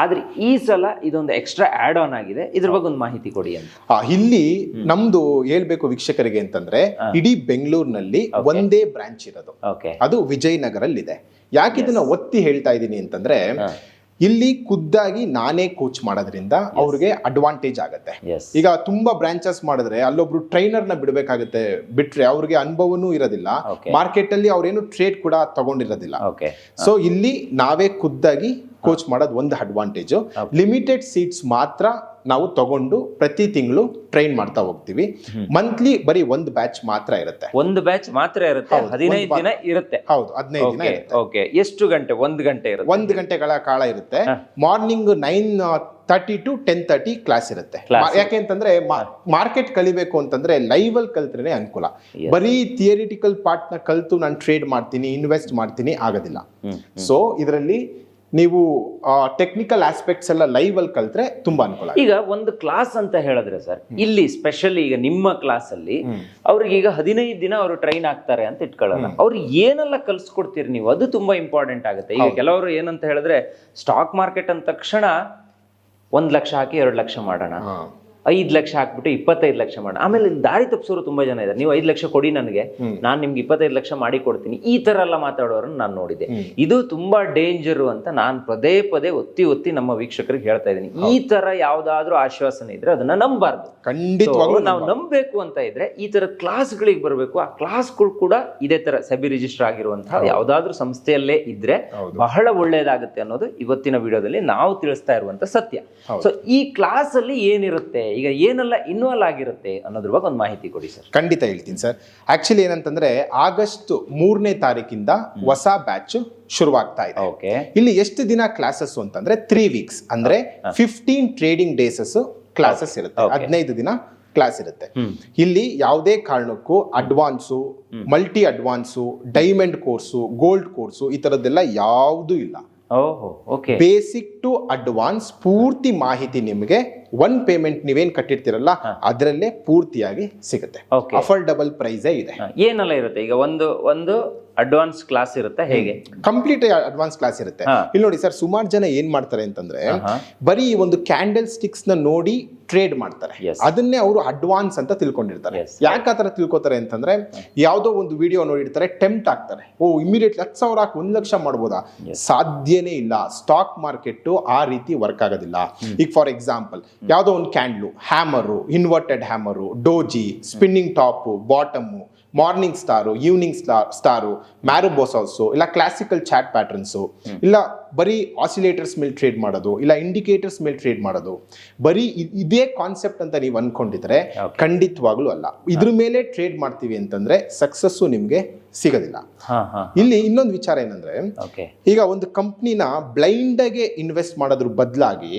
ಆದ್ರೆ ಈ ಸಲ ಇದೊಂದು ಎಕ್ಸ್ಟ್ರಾ ಆಡ್ ಆನ್ ಆಗಿದೆ. ಇದ್ರ ಬಗ್ಗೆ ಒಂದು ಮಾಹಿತಿ ಕೊಡಿ ಅಂತ. ಇಲ್ಲಿ ನಮ್ದು ಹೇಳ್ಬೇಕು ವೀಕ್ಷಕರಿಗೆ ಅಂತಂದ್ರೆ, ಇಡೀ ಬೆಂಗಳೂರಿನಲ್ಲಿ ಒಂದೇ ಬ್ರಾಂಚ್ ಇರೋದು, ಅದು ವಿಜಯನಗರಲ್ಲಿದೆ. ಯಾಕೆ ಇದನ್ನ ಒತ್ತಿ ಹೇಳ್ತಾ ಇದ್ದೀನಿ ಅಂತಂದ್ರೆ, ಇಲ್ಲಿ ಖುದ್ದಾಗಿ ನಾನೇ ಕೋಚ್ ಮಾಡೋದ್ರಿಂದ ಅವ್ರಿಗೆ ಅಡ್ವಾಂಟೇಜ್ ಆಗುತ್ತೆ. ಈಗ ತುಂಬಾ ಬ್ರಾಂಚಸ್ ಮಾಡಿದ್ರೆ ಅಲ್ಲೊಬ್ರು ಟ್ರೈನರ್ ನ ಬಿಡ್ಬೇಕಾಗುತ್ತೆ, ಬಿಟ್ರೆ ಅವ್ರಿಗೆ ಅನುಭವನೂ ಇರೋದಿಲ್ಲ, ಮಾರ್ಕೆಟ್ ಅಲ್ಲಿ ಅವ್ರೇನು ಟ್ರೇಡ್ ಕೂಡ ತಗೊಂಡಿರೋದಿಲ್ಲ. ಸೊ ಇಲ್ಲಿ ನಾವೇ ಖುದ್ದಾಗಿ ಕೋಚ್ ಮಾಡೋದು ಒಂದು ಅಡ್ವಾಂಟೇಜ್. ಲಿಮಿಟೆಡ್ ಸೀಟ್ಸ್ ಮಾತ್ರ ನಾವು ತಗೊಂಡು ಪ್ರತಿ ತಿಂಗಳು ಟ್ರೈನ್ ಮಾಡ್ತಾ ಹೋಗ್ತೀವಿ. ಮಂತ್ಲಿ ಬರೀ ಒಂದು ಬ್ಯಾಚ್ ಮಾತ್ರ ಇರುತ್ತೆ. ಒಂದು ಬ್ಯಾಚ್ ಮಾತ್ರ ಇರುತ್ತೆ. 15 ದಿನ ಇರುತ್ತೆ. ಹೌದು, 15 ದಿನ ಇರುತ್ತೆ. ಓಕೆ, ಎಷ್ಟು ಗಂಟೆ? 1 ಗಂಟೆ ಇರುತ್ತೆ. 1 ಗಂಟೆಗಳ ಕಾಲ ಇರುತ್ತೆ. ಮಾರ್ನಿಂಗ್ 9:30 to 10:30 ಕ್ಲಾಸ್ ಇರುತ್ತೆ. ಯಾಕೆ ಅಂತಂದ್ರೆ ಮಾರ್ಕೆಟ್ ಕಲಿಬೇಕು ಅಂತಂದ್ರೆ ಲೈವ್ ಅಲ್ಲಿ ಕಲ್ತ್ರೇನೆ ಅನುಕೂಲ. ಬರೀ ಥಿಯರಿಟಿಕಲ್ ಪಾರ್ಟ್ ನ ಕಲ್ತು ನಾನು ಟ್ರೇಡ್ ಮಾಡ್ತೀನಿ, ಇನ್ವೆಸ್ಟ್ ಮಾಡ್ತೀನಿ ಆಗೋದಿಲ್ಲ. ಸೊ ಇದರಲ್ಲಿ ನೀವು ಟೆಕ್ನಿಕಲ್ ಆಸ್ಪೆಕ್ಟ್ಸ್ ಎಲ್ಲ ಲೈವ್ ಅಲ್ಲಿ ಕಲ್ತ್ರೆ ತುಂಬಾ ಅನುಕೂಲ. ಈಗ ಒಂದು ಕ್ಲಾಸ್ ಅಂತ ಹೇಳಿದ್ರೆ ಸರ್, ಇಲ್ಲಿ ಸ್ಪೆಷಲಿ ಈಗ ನಿಮ್ಮ ಕ್ಲಾಸ್ ಅಲ್ಲಿ ಅವ್ರಿಗೆ ಈಗ 15 ದಿನ ಅವರು ಟ್ರೈನ್ ಆಗ್ತಾರೆ ಅಂತ ಇಟ್ಕೊಳ್ಳೋಣ. ಅವ್ರಿಗೆ ಏನೆಲ್ಲ ಕಲ್ಸ್ಕೊಡ್ತೀರಿ ನೀವು? ಅದು ತುಂಬಾ ಇಂಪಾರ್ಟೆಂಟ್ ಆಗುತ್ತೆ. ಈಗ ಕೆಲವರು ಏನಂತ ಹೇಳಿದ್ರೆ, ಸ್ಟಾಕ್ ಮಾರ್ಕೆಟ್ ಅಂದ ತಕ್ಷಣ 1 ಲಕ್ಷ ಹಾಕಿ 2 ಲಕ್ಷ ಮಾಡೋಣ, 5 ಲಕ್ಷ ಹಾಕ್ಬಿಟ್ಟು 25 ಲಕ್ಷ ಮಾಡೋಣ. ಆಮೇಲೆ ದಾರಿ ತಪ್ಪಿಸೋರು ತುಂಬಾ ಜನ ಇದ್ದಾರೆ. ನೀವು 5 ಲಕ್ಷ ಕೊಡಿ ನನಗೆ, ನಾನು ನಿಮ್ಗೆ 25 ಲಕ್ಷ ಮಾಡಿ ಕೊಡ್ತೀನಿ, ಈ ತರ ಎಲ್ಲ ಮಾತಾಡೋರನ್ನ ನಾನು ನೋಡಿದೆ. ಇದು ತುಂಬಾ ಡೇಂಜರು ಅಂತ ನಾನು ಪದೇ ಪದೇ ಒತ್ತಿ ನಮ್ಮ ವೀಕ್ಷಕರಿಗೆ ಹೇಳ್ತಾ ಇದ್ದೀನಿ. ಈ ತರ ಯಾವ್ದಾದ್ರು ಆಶ್ವಾಸನೆ ಇದ್ರೆ ಅದನ್ನ ನಂಬಾರ್ದು. ಖಂಡಿತವಾಗ್ಲೂ ನಾವು ನಂಬಬೇಕು ಅಂತ ಇದ್ರೆ ಈ ತರ ಕ್ಲಾಸ್ಗಳಿಗೆ ಬರಬೇಕು. ಆ ಕ್ಲಾಸ್ಗಳು ಕೂಡ ಇದೇ ತರ ಸೆಬಿ ರಿಜಿಸ್ಟರ್ ಆಗಿರುವಂತಹ ಯಾವ್ದಾದ್ರು ಸಂಸ್ಥೆಯಲ್ಲೇ ಇದ್ರೆ ಬಹಳ ಒಳ್ಳೇದಾಗುತ್ತೆ ಅನ್ನೋದು ಇವತ್ತಿನ ವಿಡಿಯೋದಲ್ಲಿ ನಾವು ತಿಳಿಸ್ತಾ ಇರುವಂತ ಸತ್ಯ. ಸೊ ಈ ಕ್ಲಾಸ್ ಅಲ್ಲಿ ಏನಿರುತ್ತೆ, ಈಗ ಏನೆಲ್ಲ ಇನ್ವಾಲ್ವ್ ಆಗಿರುತ್ತೆ ಅನ್ನೋದ್ರ ಬಗ್ಗೆ ಒಂದು ಮಾಹಿತಿ ಕೊಡಿ ಸರ್. ಖಂಡಿತ ಹೇಳ್ತೀನಿ ಸರ್. ಆಕ್ಚುಲಿ ಏನಂತಂದ್ರೆ, ಆಗಸ್ಟ್ 3ನೇ ತಾರೀಕಿಂದ ಹೊಸ ಬ್ಯಾಚ್ ಶುರುವಾಗ್ತಾ ಇದೆ. ಇಲ್ಲಿ ಎಷ್ಟು ದಿನ ಕ್ಲಾಸಸ್ ಅಂತಂದ್ರೆ 3 ವೀಕ್ಸ್, ಅಂದ್ರೆ 15 ಟ್ರೇಡಿಂಗ್ ಡೇಸಸ್ ಕ್ಲಾಸಸ್ ಇರುತ್ತೆ. 15 ದಿನ ಕ್ಲಾಸ್ ಇರುತ್ತೆ. ಇಲ್ಲಿ ಯಾವುದೇ ಕಾರಣಕ್ಕೂ advance, multi advance, diamond course, gold course ಈ ತರದ್ದೆಲ್ಲ ಯಾವುದೂ ಇಲ್ಲ. ಬೇಸಿಕ್ ಟು ಅಡ್ವಾನ್ಸ್ ಪೂರ್ತಿ ಮಾಹಿತಿ ನಿಮಗೆ ಒನ್ ಪೇಮೆಂಟ್ ನೀವೇನ್ ಕಟ್ಟಿರ್ತೀರಲ್ಲ ಅದರಲ್ಲೇ ಪೂರ್ತಿಯಾಗಿ ಸಿಗುತ್ತೆ. ಅಫೋರ್ಡಬಲ್ ಪ್ರೈಸೇ ಇದೆ. ಏನೆಲ್ಲ ಇರುತ್ತೆ? ಈಗ ಒಂದು ಅಡ್ವಾನ್ಸ್ ಕ್ಲಾಸ್ ಇರುತ್ತೆ, ಹೇಗೆ? ಕಂಪ್ಲೀಟ್ ಅಡ್ವಾನ್ಸ್ ಕ್ಲಾಸ್ ಇರುತ್ತೆ. ಇಲ್ಲಿ ನೋಡಿ ಸರ್, ಸುಮಾರು ಜನ ಏನ್ ಮಾಡ್ತಾರೆ ಅಂತಂದ್ರೆ, ಬರೀ ಒಂದು ಕ್ಯಾಂಡಲ್ ಸ್ಟಿಕ್ಸ್ ನ ನೋಡಿ ಟ್ರೇಡ್ ಮಾಡ್ತಾರೆ. ಅದನ್ನೇ ಅವರು ಅಡ್ವಾನ್ಸ್ ಅಂತ ತಿಳ್ಕೊಂಡಿರ್ತಾರೆ. ಯಾಕೆ ಆತರ ತಿಳ್ಕೊತಾರೆ ಅಂತಂದ್ರೆ, ಯಾವ್ದೋ ಒಂದು ವಿಡಿಯೋ ನೋಡಿರ್ತಾರೆ, ಟೆಂಪ್ಟ್ ಆಗ್ತಾರೆ, ಇಮಿಡಿಯೇಟ್ಲಿ 10,000 ಹಾಕಿ 1 ಲಕ್ಷ ಮಾಡ್ಬೋದಾ? ಸಾಧ್ಯನೇ ಇಲ್ಲ. ಸ್ಟಾಕ್ ಮಾರ್ಕೆಟ್ ಆ ರೀತಿ ವರ್ಕ್ ಆಗೋದಿಲ್ಲ. ಈಗ ಫಾರ್ ಎಕ್ಸಾಂಪಲ್, ಯಾವ್ದೋ ಒಂದು candle, hammer, inverted hammer, doji, spinning top, bottom, morning star, evening star, ಮ್ಯಾರೋಬೋಸೌಸು, ಇಲ್ಲ ಕ್ಲಾಸಿಕಲ್ ಚಾಟ್ ಪ್ಯಾಟರ್ನ್ಸು, ಇಲ್ಲ ಬರೀ ಆಸಿಲೇಟರ್ಸ್ ಮೇಲೆ ಟ್ರೇಡ್ ಮಾಡೋದು, ಇಲ್ಲ ಇಂಡಿಕೇಟರ್ಸ್ ಮೇಲೆ ಟ್ರೇಡ್ ಮಾಡೋದು, ಬರೀ ಇದೇ ಕಾನ್ಸೆಪ್ಟ್ ಅಂತ ನೀವು ಅನ್ಕೊಂಡಿದ್ರೆ ಖಂಡಿತವಾಗ್ಲೂ ಅಲ್ಲ. ಇದ್ರ ಮೇಲೆ ಟ್ರೇಡ್ ಮಾಡ್ತೀವಿ ಅಂತಂದ್ರೆ ಸಕ್ಸಸ್ಸು ನಿಮ್ಗೆ ಸಿಗೋದಿಲ್ಲ. ಇಲ್ಲಿ ಇನ್ನೊಂದು ವಿಚಾರ ಏನಂದ್ರೆ, ಈಗ ಒಂದು ಕಂಪ್ನಿನ ಬ್ಲೈಂಡ್ ಆಗಿ ಇನ್ವೆಸ್ಟ್ ಮಾಡೋದ್ರ ಬದಲಾಗಿ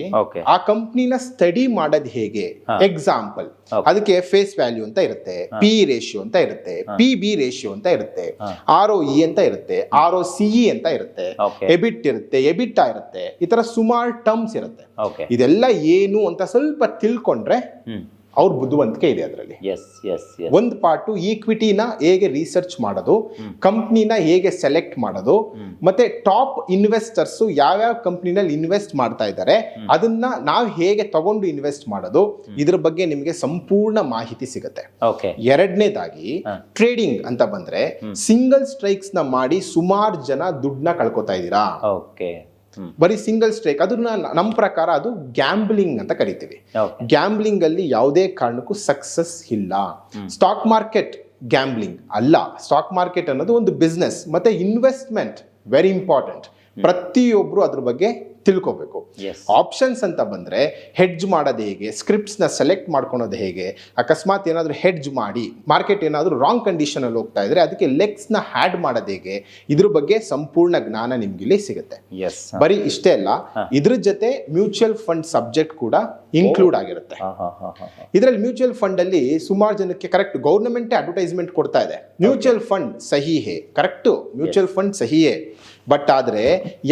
ಆ ಕಂಪ್ನಿನ ಸ್ಟಡಿ ಮಾಡೋದು ಹೇಗೆ. ಎಕ್ಸಾಂಪಲ್, ಅದಕ್ಕೆ ಫೇಸ್ ವ್ಯಾಲ್ಯೂ ಅಂತ ಇರುತ್ತೆ, ಪಿ ರೇಷಿಯೋ ಅಂತ ಇರುತ್ತೆ, PB ರೇಷಿಯೋ ಅಂತ ಇರುತ್ತೆ, ROE ಅಂತ ಇರುತ್ತೆ, ROCE ಅಂತ ಇರುತ್ತೆ, ಎಬಿಟ್ ಇರುತ್ತೆ, ಎಬಿಟಾ ಇರುತ್ತೆ, ಈ ತರ ಸುಮಾರು ಟರ್ಮ್ಸ್ ಇರುತ್ತೆ. ಇದೆಲ್ಲ ಏನು ಅಂತ ಸ್ವಲ್ಪ ತಿಳ್ಕೊಂಡ್ರೆ ಅವ್ರ ಬುದ್ಧಿವಂತಿಕೆ ಇದೆ ಅದರಲ್ಲಿ. ಒಂದು ಪಾರ್ಟು ಈಕ್ವಿಟಿನ ಹೇಗೆ ರಿಸರ್ಚ್ ಮಾಡೋದು, ಕಂಪ್ನಿನ ಹೇಗೆ ಸೆಲೆಕ್ಟ್ ಮಾಡೋದು, ಮತ್ತೆ ಟಾಪ್ ಇನ್ವೆಸ್ಟರ್ಸ್ ಯಾವ್ಯಾವ ಕಂಪ್ನಿನಲ್ಲಿ ಇನ್ವೆಸ್ಟ್ ಮಾಡ್ತಾ ಇದ್ದಾರೆ ಅದನ್ನ ನಾವು ಹೇಗೆ ತಗೊಂಡು ಇನ್ವೆಸ್ಟ್ ಮಾಡೋದು, ಇದ್ರ ಬಗ್ಗೆ ನಿಮಗೆ ಸಂಪೂರ್ಣ ಮಾಹಿತಿ ಸಿಗುತ್ತೆ. ಎರಡನೇದಾಗಿ ಟ್ರೇಡಿಂಗ್ ಅಂತ ಬಂದ್ರೆ, ಸಿಂಗಲ್ ಸ್ಟ್ರೈಕ್ಸ್ ನ ಮಾಡಿ ಸುಮಾರು ಜನ ದುಡ್ಡನ್ನ ಕಳ್ಕೊತಾ ಇದ್ದೀರಾ. ಬರೀ ಸಿಂಗಲ್ ಸ್ಟ್ರೈಕ್, ಅದನ್ನ ನಮ್ಮ ಪ್ರಕಾರ ಅದು ಗ್ಯಾಂಬ್ಲಿಂಗ್ ಅಂತ ಕರಿತೀವಿ. Okay. ಗ್ಯಾಂಬ್ಲಿಂಗ್ ಅಲ್ಲಿ ಯಾವುದೇ ಕಾರಣಕ್ಕೂ ಸಕ್ಸಸ್ ಇಲ್ಲ. ಸ್ಟಾಕ್ ಮಾರ್ಕೆಟ್ ಗ್ಯಾಂಬ್ಲಿಂಗ್ ಅಲ್ಲ. ಸ್ಟಾಕ್ ಮಾರ್ಕೆಟ್ ಅನ್ನೋದು ಒಂದು ಬಿಸ್ನೆಸ್ ಮತ್ತೆ ಇನ್ವೆಸ್ಟ್ಮೆಂಟ್, ವೆರಿ ಇಂಪಾರ್ಟೆಂಟ್. ಪ್ರತಿಯೊಬ್ರು ಅದ್ರ ಬಗ್ಗೆ ತಿಳ್ಕೋಬೇಕು. ಆಪ್ಷನ್ಸ್ ಅಂತ ಬಂದ್ರೆ ಹೆಡ್ಜ್ ಮಾಡೋದು ಹೇಗೆ, ಸ್ಕ್ರಿಪ್ಟ್ಸ್ ನ ಸೆಲೆಕ್ಟ್ ಮಾಡ್ಕೊಳೋದು ಹೇಗೆ, ಅಕಸ್ಮಾತ್ ಏನಾದ್ರು ಹೆಡ್ಜ್ ಮಾಡಿ ಮಾರ್ಕೆಟ್ ಏನಾದ್ರು ರಾಂಗ್ ಕಂಡೀಷನ್ ಅಲ್ಲಿ ಹೋಗ್ತಾ ಇದ್ರೆ ಅದಕ್ಕೆ ಲೆಗ್ಸ್ ನ ಹ್ಯಾಡ್ ಮಾಡೋದು ಹೇಗೆ, ಇದ್ರ ಬಗ್ಗೆ ಸಂಪೂರ್ಣ ಜ್ಞಾನ ನಿಮ್ಗೆ ಇಲ್ಲಿ ಸಿಗುತ್ತೆ. ಬರೀ ಇಷ್ಟೇ ಅಲ್ಲ, ಇದ್ರ ಜೊತೆ ಮ್ಯೂಚುವಲ್ ಫಂಡ್ ಸಬ್ಜೆಕ್ಟ್ ಕೂಡ ಇನ್ಕ್ಲೂಡ್ ಆಗಿರುತ್ತೆ. ಇದರಲ್ಲಿ ಮ್ಯೂಚುವಲ್ ಫಂಡ್ ಅಲ್ಲಿ ಸುಮಾರು ಜನಕ್ಕೆ ಕರೆಕ್ಟ್ ಗೌರ್ಮೆಂಟ್ ಅಡ್ವರ್ಟೈಸ್ಮೆಂಟ್ ಕೊಡ್ತಾ ಇದೆ, ಮ್ಯೂಚುವಲ್ ಫಂಡ್ ಸಹಿ ಹೇ, ಕರೆಕ್ಟ್ ಮ್ಯೂಚುವಲ್ ಫಂಡ್ ಸಹಿಯೇ, ಬಟ್ ಆದ್ರೆ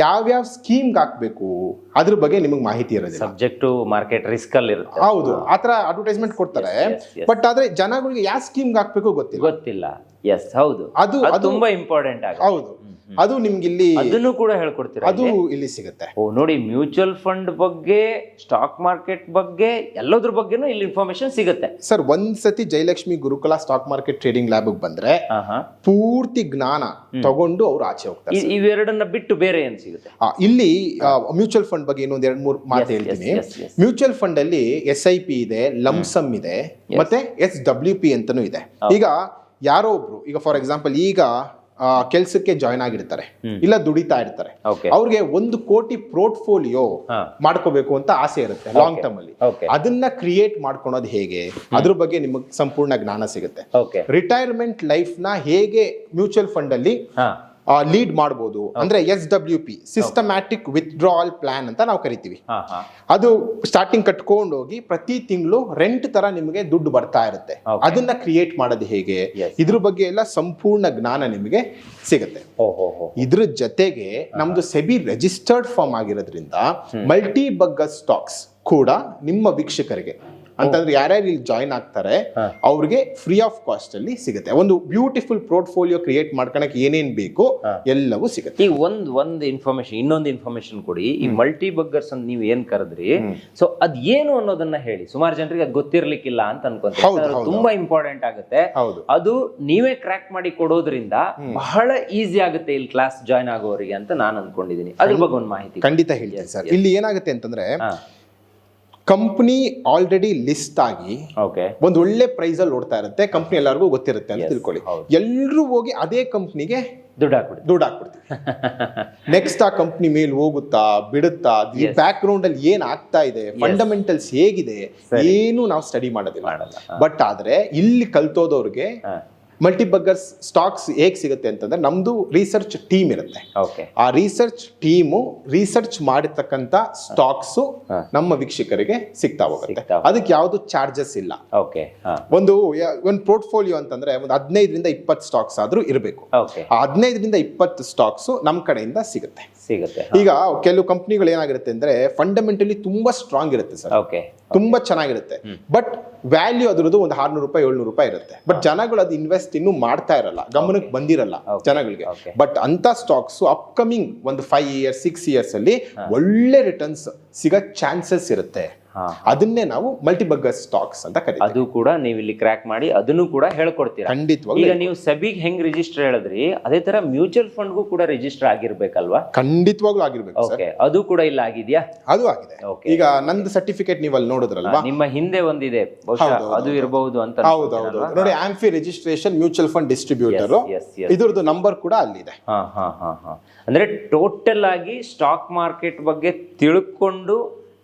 ಯಾವ್ಯಾವ ಸ್ಕೀಮ್ಗೆ ಹಾಕ್ಬೇಕು ಅದ್ರ ಬಗ್ಗೆ ನಿಮಗೆ ಮಾಹಿತಿ ಇರೋದಿಲ್ಲ. ಸಬ್ಜೆಕ್ಟ್ ಮಾರ್ಕೆಟ್ ರಿಸ್ಕ್ ಅಲ್ಲಿ ಇರುತ್ತೆ. ಹೌದು, ಆತರ ಅಡ್ವರ್ಟೈಸ್ಮೆಂಟ್ ಕೊಡ್ತಾರೆ, ಬಟ್ ಆದ್ರೆ ಜನಗಳಿಗೆ ಯಾವ ಸ್ಕೀಮ್ಗೆ ಹಾಕ್ಬೇಕು ಗೊತ್ತಿಲ್ಲ. ಎಸ್, ಹೌದು, ಅದು ತುಂಬಾ ಇಂಪಾರ್ಟೆಂಟ್ ಆಗುತ್ತೆ. ಹೌದು, ಅದು ನಿಮ್ಗೆ ಇಲ್ಲಿ ಅದನ್ನು ಕೂಡ ಹೇಳ್ಕೊಡ್ತೀರಾ? ಅದು ಇಲ್ಲಿ ಸಿಗುತ್ತೆ. ನೋಡಿ, ಮ್ಯೂಚುವಲ್ ಫಂಡ್ ಬಗ್ಗೆ, ಸ್ಟಾಕ್ ಮಾರ್ಕೆಟ್ ಬಗ್ಗೆ, ಎಲ್ಲದ್ರ ಬಗ್ಗೆನೂ ಇಲ್ಲಿ ಇನ್ಫಾರ್ಮೇಶನ್ ಸಿಗುತ್ತೆ. ಸರ್, ಒಂದ್ಸತಿ ಜಯಲಕ್ಷ್ಮಿ ಗುರುಕುಲ ಸ್ಟಾಕ್ ಮಾರ್ಕೆಟ್ ಟ್ರೇಡಿಂಗ್ ಲ್ಯಾಬ್ ಬಂದ್ರೆ ಪೂರ್ತಿ ಜ್ಞಾನ ತಗೊಂಡು ಅವ್ರು ಆಚೆ ಹೋಗ್ತಾರೆ. ಇವೆರಡನ್ನ ಬಿಟ್ಟು ಬೇರೆ ಏನ್ ಸಿಗುತ್ತೆ? ಇಲ್ಲಿ ಮ್ಯೂಚುವಲ್ ಫಂಡ್ ಬಗ್ಗೆ ಇನ್ನೊಂದ್ 2-3 ಮಾತು ಹೇಳ್ತೀನಿ. ಮ್ಯೂಚುವಲ್ ಫಂಡ್ ಅಲ್ಲಿ SIP ಇದೆ, ಲಂಸಮ್ ಇದೆ, ಮತ್ತೆ SWP ಅಂತಾನೂ ಇದೆ. ಈಗ ಯಾರೋ ಒಬ್ರು, ಈಗ ಫಾರ್ ಎಕ್ಸಾಂಪಲ್ ಈಗ ಕೆಲ್ಸಕ್ಕೆ ಜಾಯ್ನ್ ಆಗಿರ್ತಾರೆ, ಇಲ್ಲ ದುಡಿತಾ ಇರ್ತಾರೆ, ಅವ್ರಿಗೆ 1 ಕೋಟಿ ಪೋರ್ಟ್ಫೋಲಿಯೋ ಮಾಡ್ಕೋಬೇಕು ಅಂತ ಆಸೆ ಇರುತ್ತೆ ಲಾಂಗ್ ಟರ್ಮ್ ಅಲ್ಲಿ. ಅದನ್ನ ಕ್ರಿಯೇಟ್ ಮಾಡ್ಕೊಳೋದು ಹೇಗೆ, ಅದ್ರ ಬಗ್ಗೆ ನಿಮಗೆ ಸಂಪೂರ್ಣ ಜ್ಞಾನ ಸಿಗುತ್ತೆ. ರಿಟೈರ್ಮೆಂಟ್ ಲೈಫ್ ನ ಹೇಗೆ ಮ್ಯೂಚುವಲ್ ಫಂಡ್ ಅಲ್ಲಿ ಲೀಡ್ ಮಾಡಬಹುದು ಅಂದ್ರೆ SWP, ಸಿಸ್ಟಮ್ಯಾಟಿಕ್ ವಿತ್ಡ್ರಾವಲ್ ಪ್ಲಾನ್ ಅಂತ ನಾವು ಕರಿತೀವಿ. ಅದು ಸ್ಟಾರ್ಟಿಂಗ್ ಕಟ್ಕೊಂಡು ಹೋಗಿ ಪ್ರತಿ ತಿಂಗಳು ರೆಂಟ್ ತರ ನಿಮಗೆ ದುಡ್ಡು ಬರ್ತಾ ಇರುತ್ತೆ. ಅದನ್ನ ಕ್ರಿಯೇಟ್ ಮಾಡೋದು ಹೇಗೆ, ಇದ್ರ ಬಗ್ಗೆ ಎಲ್ಲ ಸಂಪೂರ್ಣ ಜ್ಞಾನ ನಿಮಗೆ ಸಿಗುತ್ತೆ. ಇದ್ರ ಜೊತೆಗೆ ನಮ್ದು ಸೆಬಿ ರಿಜಿಸ್ಟರ್ಡ್ ಫಾರ್ಮ್ ಆಗಿರೋದ್ರಿಂದ ಮಲ್ಟಿ ಬಗ್ಗರ್ ಸ್ಟಾಕ್ಸ್ ಕೂಡ ನಿಮ್ಮ ವೀಕ್ಷಕರಿಗೆ ಅಂತಂದ್ರೆ ಯಾರ್ಯಾರು ಇಲ್ಲಿ ಜಾಯಿನ್ ಆಗ್ತಾರೆ ಅವ್ರಿಗೆ ಫ್ರೀ ಆಫ್ ಕಾಸ್ಟ್ ಅಲ್ಲಿ ಸಿಗುತ್ತೆ. ಒಂದು ಬ್ಯೂಟಿಫುಲ್ ಪೋರ್ಟ್ಫೋಲಿಯೋ ಕ್ರಿಯೇಟ್ ಮಾಡ್ಕೊಳಕ್ಕೆ ಏನೇನ್ ಬೇಕು ಎಲ್ಲವೂ ಸಿಗುತ್ತೆ. ಈಗ ಒಂದು ಇನ್ಫಾರ್ಮೇಶನ್, ಇನ್ನೊಂದು ಇನ್ಫಾರ್ಮೇಶನ್ ಕೊಡಿ. ಈ ಮಲ್ಟಿ ಬಗ್ಗರ್ಸ್ ಅಂತ ನೀವು ಏನ್ ಕರೆದ್ರಿ, ಸೊ ಅದ್ ಏನು ಅನ್ನೋದನ್ನ ಹೇಳಿ. ಸುಮಾರು ಜನರಿಗೆ ಅದು ಗೊತ್ತಿರ್ಲಿಕ್ಕಿಲ್ಲ ಅಂತ ಅನ್ಕೊಂತಾರೆ, ತುಂಬಾ ಇಂಪಾರ್ಟೆಂಟ್ ಆಗುತ್ತೆ. ಅದು ನೀವೇ ಕ್ರ್ಯಾಕ್ ಮಾಡಿ ಕೊಡೋದ್ರಿಂದ ಬಹಳ ಈಸಿ ಆಗುತ್ತೆ ಇಲ್ಲಿ ಕ್ಲಾಸ್ ಜಾಯ್ನ್ ಆಗೋರಿಗೆ ಅಂತ ನಾನು ಅನ್ಕೊಂಡಿದೀನಿ. ಅದ್ರ ಬಗ್ಗೆ ಒಂದು ಮಾಹಿತಿ ಖಂಡಿತ ಹೇಳ್ತೀನಿ ಸರ್. ಇಲ್ಲಿ ಏನಾಗುತ್ತೆ ಅಂತಂದ್ರೆ ಕಂಪ್ನಿ ಆಲ್ರೆಡಿ ಲಿಸ್ಟ್ ಆಗಿ ಒಂದು ಒಳ್ಳೆ ಪ್ರೈಸ್ ಅಲ್ಲಿ ಓಡ್ತಾ ಇರುತ್ತೆ, ಕಂಪ್ನಿ ಎಲ್ಲರಿಗೂ ಗೊತ್ತಿರುತ್ತೆ ಅಂತ ತಿಳ್ಕೊಳ್ಳಿ. ಎಲ್ಲರೂ ಹೋಗಿ ಅದೇ ಕಂಪ್ನಿಗೆ ದುಡ್ಡು ಹಾಕ್ಬಿಡ್ತೀವಿ. ನೆಕ್ಸ್ಟ್ ಆ ಕಂಪ್ನಿ ಮೇಲೆ ಹೋಗುತ್ತಾ ಬಿಡುತ್ತಾ, ಈ ಬ್ಯಾಕ್ ಗ್ರೌಂಡ್ ಅಲ್ಲಿ ಏನ್ ಆಗ್ತಾ ಇದೆ, ಫಂಡಮೆಂಟಲ್ಸ್ ಹೇಗಿದೆ, ಏನು ನಾವು ಸ್ಟಡಿ ಮಾಡೋದಿಲ್ಲ. ಬಟ್ ಆದ್ರೆ ಇಲ್ಲಿ ಕಲ್ತೋದವ್ರಿಗೆ ಮಲ್ಟಿಬಗ್ಗರ್ಸ್ ಸ್ಟಾಕ್ಸ್ ಹೇಗೆ ಸಿಗುತ್ತೆ ಅಂತಂದ್ರೆ ನಮ್ದು ರಿಸರ್ಚ್ ಟೀಮ್ ಇರುತ್ತೆ. ಆ ರಿಸರ್ಚ್ ಟೀಮು ರಿಸರ್ಚ್ ಮಾಡಿರ್ತಕ್ಕಂಥ ಸ್ಟಾಕ್ಸ್ ನಮ್ಮ ವೀಕ್ಷಕರಿಗೆ ಸಿಗ್ತಾ ಹೋಗುತ್ತೆ. ಅದಕ್ಕೆ ಯಾವ್ದು ಚಾರ್ಜಸ್ ಇಲ್ಲ. ಒಂದು ಪೋರ್ಟ್ಫೋಲಿಯೋ ಅಂತಂದ್ರೆ ಒಂದು 15ರಿಂದ 20 ಸ್ಟಾಕ್ಸ್ ಆದ್ರೂ ಇರಬೇಕು. ಆ 15ರಿಂದ 20 ಸ್ಟಾಕ್ಸ್ ನಮ್ ಕಡೆಯಿಂದ ಸಿಗುತ್ತೆ. ಈಗ ಕೆಲವು ಕಂಪ್ನಿಗಳು ಏನಾಗಿರುತ್ತೆ ಅಂದ್ರೆ ಫಂಡಮೆಂಟಲಿ ತುಂಬಾ ಸ್ಟ್ರಾಂಗ್ ಇರುತ್ತೆ ಸರ್, ತುಂಬಾ ಚೆನ್ನಾಗಿರುತ್ತೆ, ಬಟ್ ವ್ಯಾಲ್ಯೂ ಅದ್ರದ್ದು ಒಂದು 600 ರೂಪಾಯಿ 700 ರೂಪಾಯಿ ಇರುತ್ತೆ. ಬಟ್ ಜನಗಳು ಅದು ಇನ್ವೆಸ್ಟ್ ಇನ್ನೂ ಮಾಡ್ತಾ ಇರಲ್ಲ, ಗಮನಕ್ಕೆ ಬಂದಿರಲ್ಲ ಜನಗಳಿಗೆ. ಬಟ್ ಅಂತ ಸ್ಟಾಕ್ಸ್ ಅಪ್ಕಮಿಂಗ್ ಒಂದು 5 years 6 years ಅಲ್ಲಿ ಒಳ್ಳೆ ರಿಟರ್ನ್ಸ್ ಸಿಗೋ ಚಾನ್ಸಸ್ ಇರುತ್ತೆ. ಅದನ್ನೇ ನಾವು ಮಲ್ಟಿಬಗ್ಗರ್ ಸ್ಟಾಕ್ಸ್ ಅಂತ ಕರೀತೀವಿ. ಅದು ಕೂಡ ನೀವು ಇಲ್ಲಿ ಕ್ರ್ಯಾಕ್ ಮಾಡಿ ಅದನ್ನು ಕೂಡ ಹೇಳ್ಕೊಡ್ತೀರಾ. ಖಂಡಿತವಾಗ್ಲೂ. ಈಗ ನೀವು ಸೆಬಿಗೆ ಹೆಂಗ್ ರಿಜಿಸ್ಟರ್ ಹೇಳಿದ್ರಿ, ಅದೇ ತರ ಮ್ಯೂಚುವಲ್ ಫಂಡ್ಗೂ ಕೂಡ ರಿಜಿಸ್ಟರ್ ಆಗಿರ್ಬೇಕಲ್ವಾ? ಖಂಡಿತವಾಗ್ಲೂ ಆಗಿರ್ಬೇಕು ಸರ್. ಅದು ಕೂಡ ಇಲ್ಲ ಆಗಿದ್ಯಾ? ಅದು ಆಗಿದೆ. ಈಗ ನಂದು ಸರ್ಟಿಫಿಕೇಟ್ ನೀವು ಅಲ್ಲಿ ನೋಡಿದ್ರಲ್ವಾ, ನಿಮ್ಮ ಹಿಂದೆ ಒಂದಿದೆ, ಅದು ಇರಬಹುದು ಅಂತ. ಹೌದೌದು ನೋಡಿ, amphi registration mutual fund distributor, ಇದ್ರದ್ದು ನಂಬರ್ ಕೂಡ ಅಲ್ಲಿದೆ. ಅಂದ್ರೆ ಟೋಟಲ್ ಆಗಿ ಸ್ಟಾಕ್ ಮಾರ್ಕೆಟ್ ಬಗ್ಗೆ ತಿಳ್ಕೊಂಡು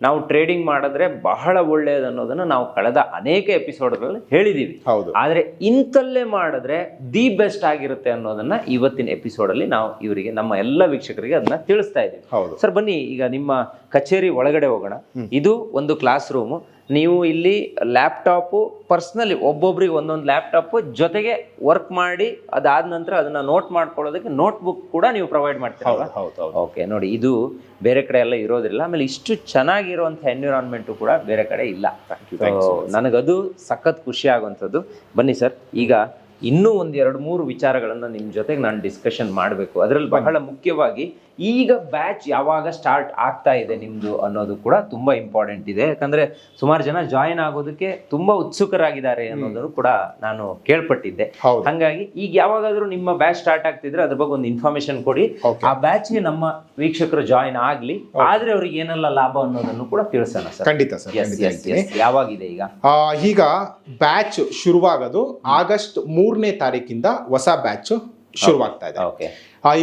ನಾವು ಟ್ರೇಡಿಂಗ್ ಮಾಡಿದ್ರೆ ಬಹಳ ಒಳ್ಳೆಯದು ಅನ್ನೋದನ್ನ ನಾವು ಕಳೆದ ಅನೇಕ ಎಪಿಸೋಡ್ಗಳಲ್ಲಿ ಹೇಳಿದೀವಿ. ಆದ್ರೆ ಇಂತಲ್ಲೇ ಮಾಡಿದ್ರೆ ದಿ ಬೆಸ್ಟ್ ಆಗಿರುತ್ತೆ ಅನ್ನೋದನ್ನ ಇವತ್ತಿನ ಎಪಿಸೋಡ್ ಅಲ್ಲಿ ನಾವು ಇವರಿಗೆ, ನಮ್ಮ ಎಲ್ಲ ವೀಕ್ಷಕರಿಗೆ ಅದನ್ನ ತಿಳಿಸ್ತಾ ಇದ್ದೀವಿ. ಸರ್, ಬನ್ನಿ ಈಗ ನಿಮ್ಮ ಕಚೇರಿ ಒಳಗಡೆ ಹೋಗೋಣ. ಇದು ಒಂದು ಕ್ಲಾಸ್ ರೂಮು. ನೀವು ಇಲ್ಲಿ ಲ್ಯಾಪ್ಟಾಪು ಪರ್ಸ್ನಲಿ ಒಬ್ಬೊಬ್ರಿಗೆ ಒಂದೊಂದು ಲ್ಯಾಪ್ಟಾಪ್ ಜೊತೆಗೆ ವರ್ಕ್ ಮಾಡಿ ಅದಾದ ನಂತರ ಅದನ್ನ ನೋಟ್ ಮಾಡ್ಕೊಳ್ಳೋದಕ್ಕೆ ನೋಟ್ ಬುಕ್ ಕೂಡ ನೀವು ಪ್ರೊವೈಡ್ ಮಾಡ್ತೀರಲ್ಲ? ಓಕೆ, ನೋಡಿ, ಇದು ಬೇರೆ ಕಡೆ ಎಲ್ಲ ಇರೋದಿಲ್ಲ. ಆಮೇಲೆ ಇಷ್ಟು ಚೆನ್ನಾಗಿರುವಂಥ ಎನ್ವಿರಾನ್ಮೆಂಟು ಕೂಡ ಬೇರೆ ಕಡೆ ಇಲ್ಲ. ನನಗದು ಸಖತ್ ಖುಷಿ ಆಗುವಂಥದ್ದು. ಬನ್ನಿ ಸರ್, ಈಗ ಇನ್ನೂ 1-2-3 ವಿಚಾರಗಳನ್ನು ನಿಮ್ಮ ಜೊತೆಗೆ ನಾನು ಡಿಸ್ಕಷನ್ ಮಾಡಬೇಕು. ಅದರಲ್ಲಿ ಬಹಳ ಮುಖ್ಯವಾಗಿ ಈಗ ಬ್ಯಾಚ್ ಯಾವಾಗ ಸ್ಟಾರ್ಟ್ ಆಗ್ತಾ ಇದೆ ನಿಮ್ದು ಅನ್ನೋದು ಕೂಡ ತುಂಬಾ ಇಂಪಾರ್ಟೆಂಟ್ ಇದೆ. ಯಾಕಂದ್ರೆ ಸುಮಾರು ಜನ ಜಾಯಿನ್ ಆಗೋದಕ್ಕೆ ತುಂಬಾ ಉತ್ಸುಕರಾಗಿದ್ದಾರೆ ಅನ್ನೋದನ್ನು ಕೂಡ ನಾನು ಕೇಳ್ಪಟ್ಟಿದ್ದೆ. ಹೌದು. ಹಂಗಾಗಿ ಈಗ ಯಾವಾಗಾದ್ರೂ ನಿಮ್ಮ ಬ್ಯಾಚ್ ಸ್ಟಾರ್ಟ್ ಆಗ್ತಿದ್ರೆ ಅದ್ರ ಬಗ್ಗೆ ಒಂದು ಇನ್ಫಾರ್ಮೇಶನ್ ಕೊಡಿ. ಆ ಬ್ಯಾಚ್ಗೆ ನಮ್ಮ ವೀಕ್ಷಕರು ಜಾಯಿನ್ ಆಗ್ಲಿ, ಆದ್ರೆ ಅವ್ರಿಗೆ ಏನೆಲ್ಲ ಲಾಭ ಅನ್ನೋದನ್ನು ಕೂಡ ತಿಳಿಸೋಣ ಸರ್. ಖಂಡಿತ ಸರ್, ಖಂಡಿತ ಹೇಳ್ತೀನಿ. ಯಾವಾಗಿದೆ ಈಗ? ಈಗ ಬ್ಯಾಚ್ ಶುರುವಾಗೋದು ಆಗಸ್ಟ್ 3ನೇ ತಾರೀಕಿಂದ ಹೊಸ ಬ್ಯಾಚ್ ಶುರುವಾಗ್ತಾ ಇದೆ. ಓಕೆ.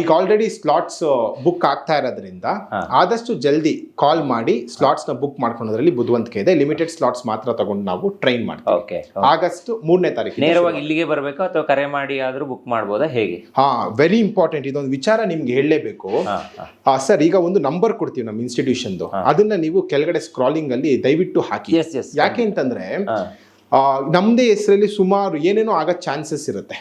ಈಗ ಆಲ್ರೆಡಿ ಸ್ಲಾಟ್ಸ್ ಬುಕ್ ಆಗ್ತಾ ಇರೋದ್ರಿಂದ ಆದಷ್ಟು ಜಲ್ದಿ ಕಾಲ್ ಮಾಡಿ ಸ್ಲಾಟ್ಸ್ ನ ಬುಕ್ ಮಾಡ್ಕೊಳ್ಳೋದ್ರಲ್ಲಿ ಬುದ್ಧಿವಂತಿಕೆ ಇದೆ. ಲಿಮಿಟೆಡ್ ಸ್ಲಾಟ್ಸ್ ಮಾತ್ರ ತಗೊಂಡು ನಾವು ಟ್ರೈನ್ ಮಾಡ್ತೀವಿ. ಓಕೆ. ಆಗಸ್ಟ್ 3ನೇ ತಾರೀಕು ನೇರವಾಗಿ ಇಲ್ಲಿಗೆ ಬರಬೇಕಾ ಅಥವಾ ಕರೆ ಮಾಡಿ ಆದ್ರೂ ಬುಕ್ ಮಾಡ್ಬೋದಾ, ಹೇಗೆ? ವೆರಿ ಇಂಪಾರ್ಟೆಂಟ್ ಇದೊಂದು ವಿಚಾರ ನಿಮ್ಗೆ ಹೇಳಲೇಬೇಕು ಸರ್. ಈಗ ಒಂದು ನಂಬರ್ ಕೊಡ್ತೀವಿ ನಮ್ಮ ಇನ್ಸ್ಟಿಟ್ಯೂಷನ್ದು, ಅದನ್ನ ನೀವು ಕೆಳಗಡೆ ಸ್ಕ್ರಾಲಿಂಗ್ ಅಲ್ಲಿ ದಯವಿಟ್ಟು ಹಾಕಿ. ಯಾಕೆ ಅಂತಂದ್ರೆ ನಮ್ದೇ ಹೆಸರಲ್ಲಿ ಸುಮಾರು ಏನೇನೋ ಆಗೋ ಚಾನ್ಸಸ್ ಇರುತ್ತೆ.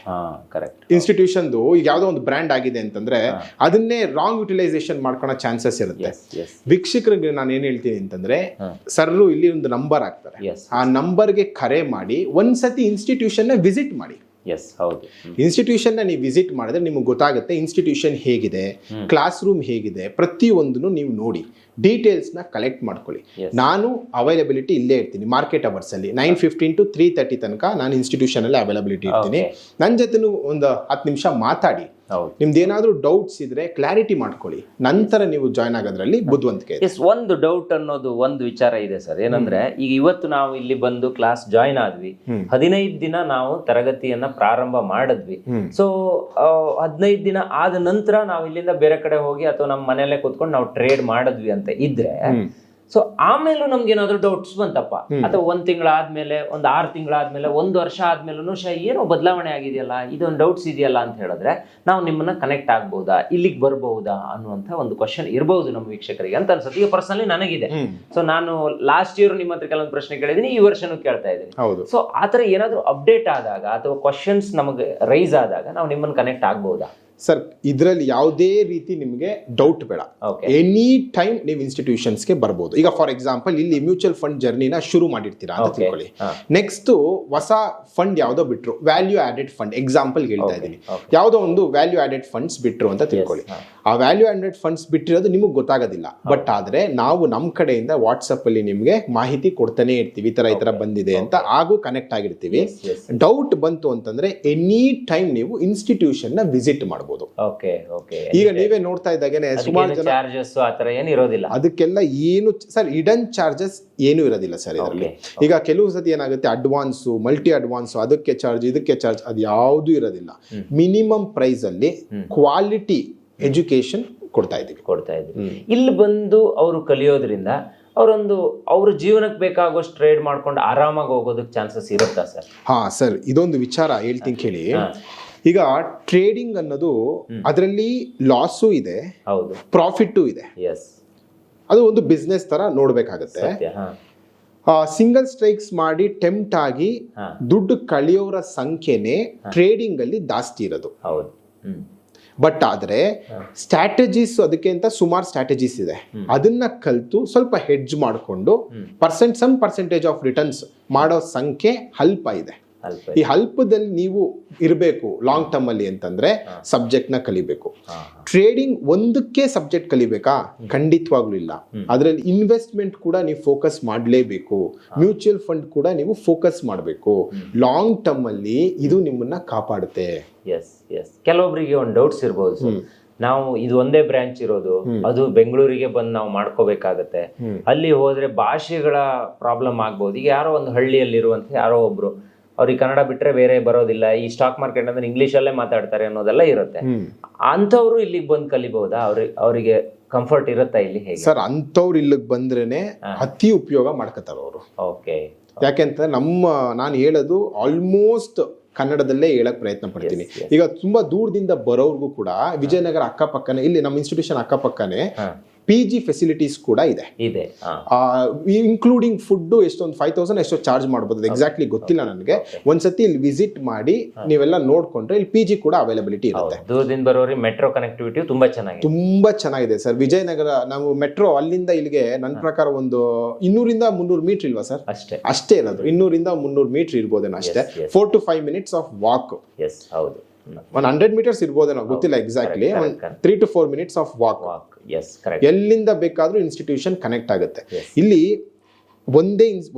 ಇನ್ಸ್ಟಿಟ್ಯೂಷನ್ದು ಈಗ ಯಾವ್ದೋ ಒಂದು ಬ್ರ್ಯಾಂಡ್ ಆಗಿದೆ ಅಂತಂದ್ರೆ ಅದನ್ನೇ ರಾಂಗ್ ಯುಟಿಲೈಸೇಷನ್ ಮಾಡ್ಕೊಳೋ ಚಾನ್ಸಸ್ ಇರುತ್ತೆ. ವೀಕ್ಷಕರಿಗೆ ನಾನು ಏನ್ ಹೇಳ್ತೀನಿ ಅಂತಂದ್ರೆ, ಸರ್ರು ಇಲ್ಲಿ ಒಂದು ನಂಬರ್ ಹಾಕ್ತಾರೆ, ಆ ನಂಬರ್ಗೆ ಕರೆ ಮಾಡಿ ಒಂದ್ಸತಿ ಇನ್ಸ್ಟಿಟ್ಯೂಷನ್ ನ ವಿಸಿಟ್ ಮಾಡಿ. ಇನ್ಸ್ಟಿಟ್ಯೂಷನ್ ನೀವು ವಿಸಿಟ್ ಮಾಡಿದ್ರೆ ನಿಮ್ಗೆ ಗೊತ್ತಾಗುತ್ತೆ ಇನ್ಸ್ಟಿಟ್ಯೂಷನ್ ಹೇಗಿದೆ, ಕ್ಲಾಸ್ ರೂಮ್ ಹೇಗಿದೆ, ಪ್ರತಿಯೊಂದನ್ನು ನೀವು ನೋಡಿ ಡೀಟೇಲ್ಸ್ ನ ಕಲೆಕ್ಟ್ ಮಾಡ್ಕೊಳ್ಳಿ. ನಾನು ಅವೈಲಬಿಲಿಟಿ ಇಲ್ಲೇ ಇರ್ತೀನಿ ಮಾರ್ಕೆಟ್ ಅವರ್ಸ್ ಅಲ್ಲಿ 9:15 to 3:30 ತನಕ ನಾನು ಇನ್ಸ್ಟಿಟ್ಯೂಷನ್ ಅಲ್ಲಿ ಅವೈಲಬಿಲಿಟಿ ಇರ್ತೀನಿ. ನನ್ನ ಜೊತೆ ಒಂದು 10 ನಿಮಿಷ ಮಾತಾಡಿ, ನಿಮ್ದು ಏನಾದ್ರೂ ಡೌಟ್ಸ್ ಇದ್ರೆ ಕ್ಲಾರಿಟಿ ಮಾಡ್ಕೊಳ್ಳಿ, ನಂತರ ನೀವು ಜಾಯ್ನ್ ಆಗೋದ್ರಲ್ಲಿ ಬುದ್ಧಿವಂತಿಕೆ ಇದೆ. ಒಂದು ಡೌಟ್ ಅನ್ನೋದು ಒಂದು ವಿಚಾರ ಇದೆ ಸರ್, ಏನಂದ್ರೆ ಈಗ ಇವತ್ತು ನಾವು ಇಲ್ಲಿ ಬಂದು ಕ್ಲಾಸ್ ಜಾಯ್ನ್ ಆದ್ವಿ, 15 ದಿನ ನಾವು ತರಗತಿಯನ್ನ ಪ್ರಾರಂಭ ಮಾಡಿದ್ವಿ. ಸೊ 15 ದಿನ ಆದ ನಂತರ ನಾವು ಇಲ್ಲಿಂದ ಬೇರೆ ಕಡೆ ಹೋಗಿ ಅಥವಾ ನಮ್ಮ ಮನೆಯಲ್ಲೇ ಕೂತ್ಕೊಂಡು ನಾವು ಟ್ರೇಡ್ ಮಾಡಿದ್ವಿ ಅಂತ ಇದ್ರೆ, ಸೊ ಆಮೇಲೂ ನಮ್ಗೆ ಏನಾದ್ರು ಡೌಟ್ಸ್ ಬಂತಪ್ಪ, ಅಥವಾ 1 ತಿಂಗಳಾದ್ಮೇಲೆ, 6 ತಿಂಗಳಾದ್ಮೇಲೆ, 1 ವರ್ಷ ಆದ್ಮೇಲೂ ಏನೋ ಬದಲಾವಣೆ ಆಗಿದೆಯಲ್ಲ, ಇದೊಂದು ಡೌಟ್ಸ್ ಇದೆಯಲ್ಲ ಅಂತ ಹೇಳಿದ್ರೆ ನಾವು ನಿಮ್ಮನ್ನ ಕನೆಕ್ಟ್ ಆಗ್ಬಹುದಾ, ಇಲ್ಲಿಗೆ ಬರ್ಬಹುದಾ ಅನ್ನುವಂತ ಒಂದು ಕ್ವಶನ್ ಇರಬಹುದು ನಮ್ಮ ವೀಕ್ಷಕರಿಗೆ ಅಂತ ಅನ್ಸುತ್ತೆ. ಈಗ ಪರ್ಸನಲಿ ನನಗಿದೆ. ಸೊ ನಾನು ಲಾಸ್ಟ್ ಇಯರ್ ನಿಮ್ಮ ಹತ್ರ ಕೆಲವೊಂದು ಪ್ರಶ್ನೆ ಕೇಳಿದೀನಿ, ಈ ವರ್ಷನೂ ಕೇಳ್ತಾ ಇದ್ದೀನಿ. ಹೌದು. ಸೊ ಆತರ ಏನಾದ್ರು ಅಪ್ಡೇಟ್ ಆದಾಗ ಅಥವಾ ಕ್ವಶನ್ಸ್ ನಮಗೆ ರೈಸ್ ಆದಾಗ ನಾವು ನಿಮ್ಮನ್ನ ಕನೆಕ್ಟ್ ಆಗ್ಬಹುದಾ? ಸರ್, ಇದರಲ್ಲಿ ಯಾವುದೇ ರೀತಿ ನಿಮಗೆ ಡೌಟ್ ಬೇಡ. ಎನಿ ಟೈಮ್ ನೀವು ಇನ್ಸ್ಟಿಟ್ಯೂಷನ್ಸ್ಗೆ ಬರ್ಬೋದು. ಈಗ ಫಾರ್ ಎಕ್ಸಾಂಪಲ್ ಇಲ್ಲಿ ಮ್ಯೂಚುವಲ್ ಫಂಡ್ ಜರ್ನಿನ ಶುರು ಮಾಡಿರ್ತೀರಾ ಅಂತ ತಿಳ್ಕೊಳ್ಳಿ. ನೆಕ್ಸ್ಟ್ ಹೊಸ ಫಂಡ್ ಯಾವ್ದೋ ಬಿಟ್ರು, ವ್ಯಾಲ್ಯೂ ಆಡೆಡ್ ಫಂಡ್ ಎಕ್ಸಾಂಪಲ್ ಹೇಳ್ತಾ ಇದ್ದೀನಿ, ಯಾವ್ದೋ ಒಂದು ವ್ಯಾಲ್ಯೂ ಆಡೆಡ್ ಫಂಡ್ಸ್ ಬಿಟ್ರು ಅಂತ ತಿಳ್ಕೊಳ್ಳಿ. ಆ ವ್ಯಾಲ್ಯೂ ಆಡೆಡ್ ಫಂಡ್ಸ್ ಬಿಟ್ಟಿರೋದು ನಿಮಗೆ ಗೊತ್ತಾಗೋದಿಲ್ಲ, ಬಟ್ ಆದ್ರೆ ನಾವು ನಮ್ಮ ಕಡೆಯಿಂದ ವಾಟ್ಸಪ್ ಅಲ್ಲಿ ನಿಮ್ಗೆ ಮಾಹಿತಿ ಕೊಡ್ತಾನೆ ಇರ್ತೀವಿ, ಈ ತರ ಬಂದಿದೆ ಅಂತ, ಹಾಗೂ ಕನೆಕ್ಟ್ ಆಗಿರ್ತೀವಿ. ಡೌಟ್ ಬಂತು ಅಂತಂದ್ರೆ ಎನಿ ಟೈಮ್ ನೀವು ಇನ್ಸ್ಟಿಟ್ಯೂಷನ್ ನ ವಿಸಿಟ್ ಮಾಡಬಹುದು. ಈಗ ನೀವೇ ನೋಡ್ತಾ ಇದ್ದಾಗೇನೆ ಸುಮಾರು ಜನ ಚಾರ್ಜಸ್ ಆತರ ಏನು ಇರೋದಿಲ್ಲ, ಅದಕ್ಕೆಲ್ಲ ಏನು ಸರ್ ಹಿಡನ್ ಚಾರ್ಜಸ್ ಏನು ಇರೋದಿಲ್ಲ ಸರ್ ಇದರಲ್ಲಿ. ಈಗ ಕೆಲವು ಸತಿ ಏನಾಗುತ್ತೆ, ಅಡ್ವಾನ್ಸ್, ಮಲ್ಟಿ ಅಡ್ವಾನ್ಸ್, ಅದಕ್ಕೆ ಚಾರ್ಜ್, ಇದಕ್ಕೆ ಚಾರ್ಜ್, ಅದು ಯಾವುದು ಇರೋದಿಲ್ಲ. ಮಿನಿಮಮ್ ಪ್ರೈಸ್ ಅಲ್ಲಿ ಕ್ವಾಲಿಟಿ ಎಜುಕೇಶನ್ ಕೊಡ್ತಾ ಇದೀವಿ. ಇಲ್ಲಿ ಬಂದು ಅವರು ಕಲಿಯೋದ್ರಿಂದ ಅವ್ರ ಜೀವನಕ್ಕೆ ಬೇಕಾಗೋಷ್ಟು ಟ್ರೇಡ್ ಮಾಡ್ಕೊಂಡು ಆರಾಮಾಗಿ ಹೋಗೋದಕ್ಕೆ ಚಾನ್ಸಸ್ ಇರುತ್ತಾ ಸರ್? ಸರ್, ಇದೊಂದು ವಿಚಾರ ಹೇಳ್ತೀನಿ ಕೇಳಿ. ಈಗ ಟ್ರೇಡಿಂಗ್ ಅನ್ನೋದು ಅದರಲ್ಲಿ ಲಾಸು ಇದೆ, ಹೌದು, ಪ್ರಾಫಿಟ್ ಇದೆ. ಅದು ಒಂದು ಬಿಸ್ನೆಸ್ ತರ ನೋಡ್ಬೇಕಾಗತ್ತೆ. ಸಿಂಗಲ್ ಸ್ಟ್ರೈಕ್ಸ್ ಮಾಡಿ ಟೆಂಪ್ಟ್ ಆಗಿ ದುಡ್ಡು ಕಳಿಯೋರ ಸಂಖ್ಯೆನೆ ಟ್ರೇಡಿಂಗ್ ಅಲ್ಲಿ ಜಾಸ್ತಿ ಇರೋದು. ಬಟ್ ಆದ್ರೆ ಸ್ಟ್ರಾಟಜೀಸ್, ಅದಕ್ಕೆ ಅಂತ ಸುಮಾರು ಸ್ಟ್ರಾಟಜೀಸ್ ಇದೆ, ಅದನ್ನ ಕಲ್ತು ಸ್ವಲ್ಪ ಹೆಡ್ಜ್ ಮಾಡಿಕೊಂಡು ಸಮ್ ಪರ್ಸೆಂಟೇಜ್ ಆಫ್ ರಿಟರ್ನ್ಸ್ ಮಾಡೋ ಸಂಖ್ಯೆ ಅಲ್ಪ ಇದೆ. ಈ ಅಲ್ಪದಲ್ಲಿ ನೀವು ಇರಬೇಕು ಲಾಂಗ್ ಟರ್ಮ್ ಅಲ್ಲಿ ಅಂತಂದ್ರೆ ಸಬ್ಜೆಕ್ಟ್ ನ ಕಲಿಬೇಕು. ಟ್ರೇಡಿಂಗ್ ಒಂದಕ್ಕೆ ಸಬ್ಜೆಕ್ಟ್ ಕಲಿಬೇಕಾ? ಖಂಡಿತವಾಗ್ಲೂ ಇಲ್ಲ. ಅದರಲ್ಲಿ ಇನ್ವೆಸ್ಟ್ಮೆಂಟ್ ಕೂಡ ನೀವು ಫೋಕಸ್ ಮಾಡಲೇಬೇಕು, ಮ್ಯೂಚುವಲ್ ಫಂಡ್ ಕೂಡ ನೀವು ಫೋಕಸ್ ಮಾಡಬೇಕು. ಲಾಂಗ್ ಟರ್ಮ್ ಅಲ್ಲಿ ಇದು ನಿಮ್ಮನ್ನ ಕಾಪಾಡುತ್ತೆ. ಕೆಲವೊಬ್ಬರಿಗೆ ಒಂದು ಡೌಟ್ಸ್ ಇರ್ಬೋದು, ನಾವು ಇದು ಒಂದೇ ಬ್ರಾಂಚ್ ಇರೋದು, ಅದು ಬೆಂಗಳೂರಿಗೆ ಬಂದು ನಾವು ಮಾಡ್ಕೋಬೇಕಾಗತ್ತೆ, ಅಲ್ಲಿ ಹೋದ್ರೆ ಭಾಷೆಗಳ ಪ್ರಾಬ್ಲಮ್ ಆಗ್ಬೋದು. ಈಗ ಯಾರೋ ಒಂದು ಹಳ್ಳಿಯಲ್ಲಿ ಇರುವಂತ ಯಾರೋ ಒಬ್ರು, ಅವ್ರಿಗೆ ಕನ್ನಡ ಬಿಟ್ರೆ ಬೇರೆ ಬರೋದಿಲ್ಲ, ಈ ಸ್ಟಾಕ್ ಮಾರ್ಕೆಟ್ ಅಂದ್ರೆ ಇಂಗ್ಲಿಷ್ ಅಲ್ಲೇ ಮಾತಾಡ್ತಾರೆ ಅನ್ನೋದೆಲ್ಲ ಇರುತ್ತೆ. ಅಂತವ್ರು ಇಲ್ಲಿಗೆ ಬಂದು ಕಲಿಬಹುದಾ? ಅವರಿಗೆ ಕಂಫರ್ಟ್ ಇರುತ್ತಾ ಇಲ್ಲಿ? ಹೇಗೆ ಸರ್, ಅಂತವ್ರು ಇಲ್ಲಿಗೆ ಬಂದ್ರೇನೆ ಅತಿ ಉಪಯೋಗ ಮಾಡ್ಕೋತಾರ ಅವರು. ಯಾಕೆಂತ ನಾನು ಹೇಳೋದು ಆಲ್ಮೋಸ್ಟ್ ಕನ್ನಡದಲ್ಲೇ ಹೇಳಕ್ ಪ್ರಯತ್ನ ಪಡ್ತೀನಿ. ಈಗ ತುಂಬಾ ದೂರದಿಂದ ಬರೋರ್ಗೂ ಕೂಡ ವಿಜಯನಗರ ಅಕ್ಕಪಕ್ಕನೆ, ಇಲ್ಲಿ ನಮ್ಮ ಇನ್ಸ್ಟಿಟ್ಯೂಷನ್ ಅಕ್ಕಪಕ್ಕನೆ PG ಫೆಸಿಲಿಟೀಸ್ ಕೂಡ ಇದೆ, ಇನ್ಕ್ಲೂಡಿಂಗ್ ಫುಡ್. ಎಷ್ಟೊಂದು 5,000 ಎಷ್ಟೋ ಚಾರ್ಜ್ ಮಾಡಬಹುದು, ಎಕ್ಸಾಕ್ಟ್ಲಿ ಗೊತ್ತಿಲ್ಲ ನನಗೆ. ಒಂದ್ಸತಿ ಇಲ್ಲಿ ವಿಸಿಟ್ ಮಾಡಿ ನೀವೆಲ್ಲ ನೋಡ್ಕೊಂಡ್ರೆ ಇಲ್ಲಿ PG ಕೂಡ ಅವೈಲಬಿಲಿಟಿ ಇರುತ್ತೆ. ದೂರದಿಂದ ಬರೋರಿಗೆ ಮೆಟ್ರೋ ಕನೆಕ್ಟಿವಿಟಿ ತುಂಬಾ ಚೆನ್ನಾಗಿದೆ ಸರ್. ವಿಜಯನಗರ ನಾವು ಮೆಟ್ರೋ ಅಲ್ಲಿಂದ ಇಲ್ಲಿಗೆ ನನ್ನ ಪ್ರಕಾರ ಒಂದು 200-300 ಮೀಟರ್ ಇಲ್ವಾ ಸರ್? ಅಷ್ಟೇ ಇರೋದು, 200-300 ಮೀಟರ್ ಇರ್ಬೋದೇನೋ ಅಷ್ಟೇ. 4 to 5 minutes ಆಫ್ ವಾಕ್. ಒಂದು 100 meters ಇರ್ಬೋದೇನೋ ಗೊತ್ತಿಲ್ಲ exactly. correct, correct. 3 to 4 minutes of walk. Yes correct. ಎಲ್ಲಿಂದ ಬೇಕಾದ್ರೂ ಇನ್ಸ್ಟಿಟ್ಯೂಷನ್ ಕನೆಕ್ಟ್ ಆಗುತ್ತೆ. Yes. ಇಲ್ಲಿ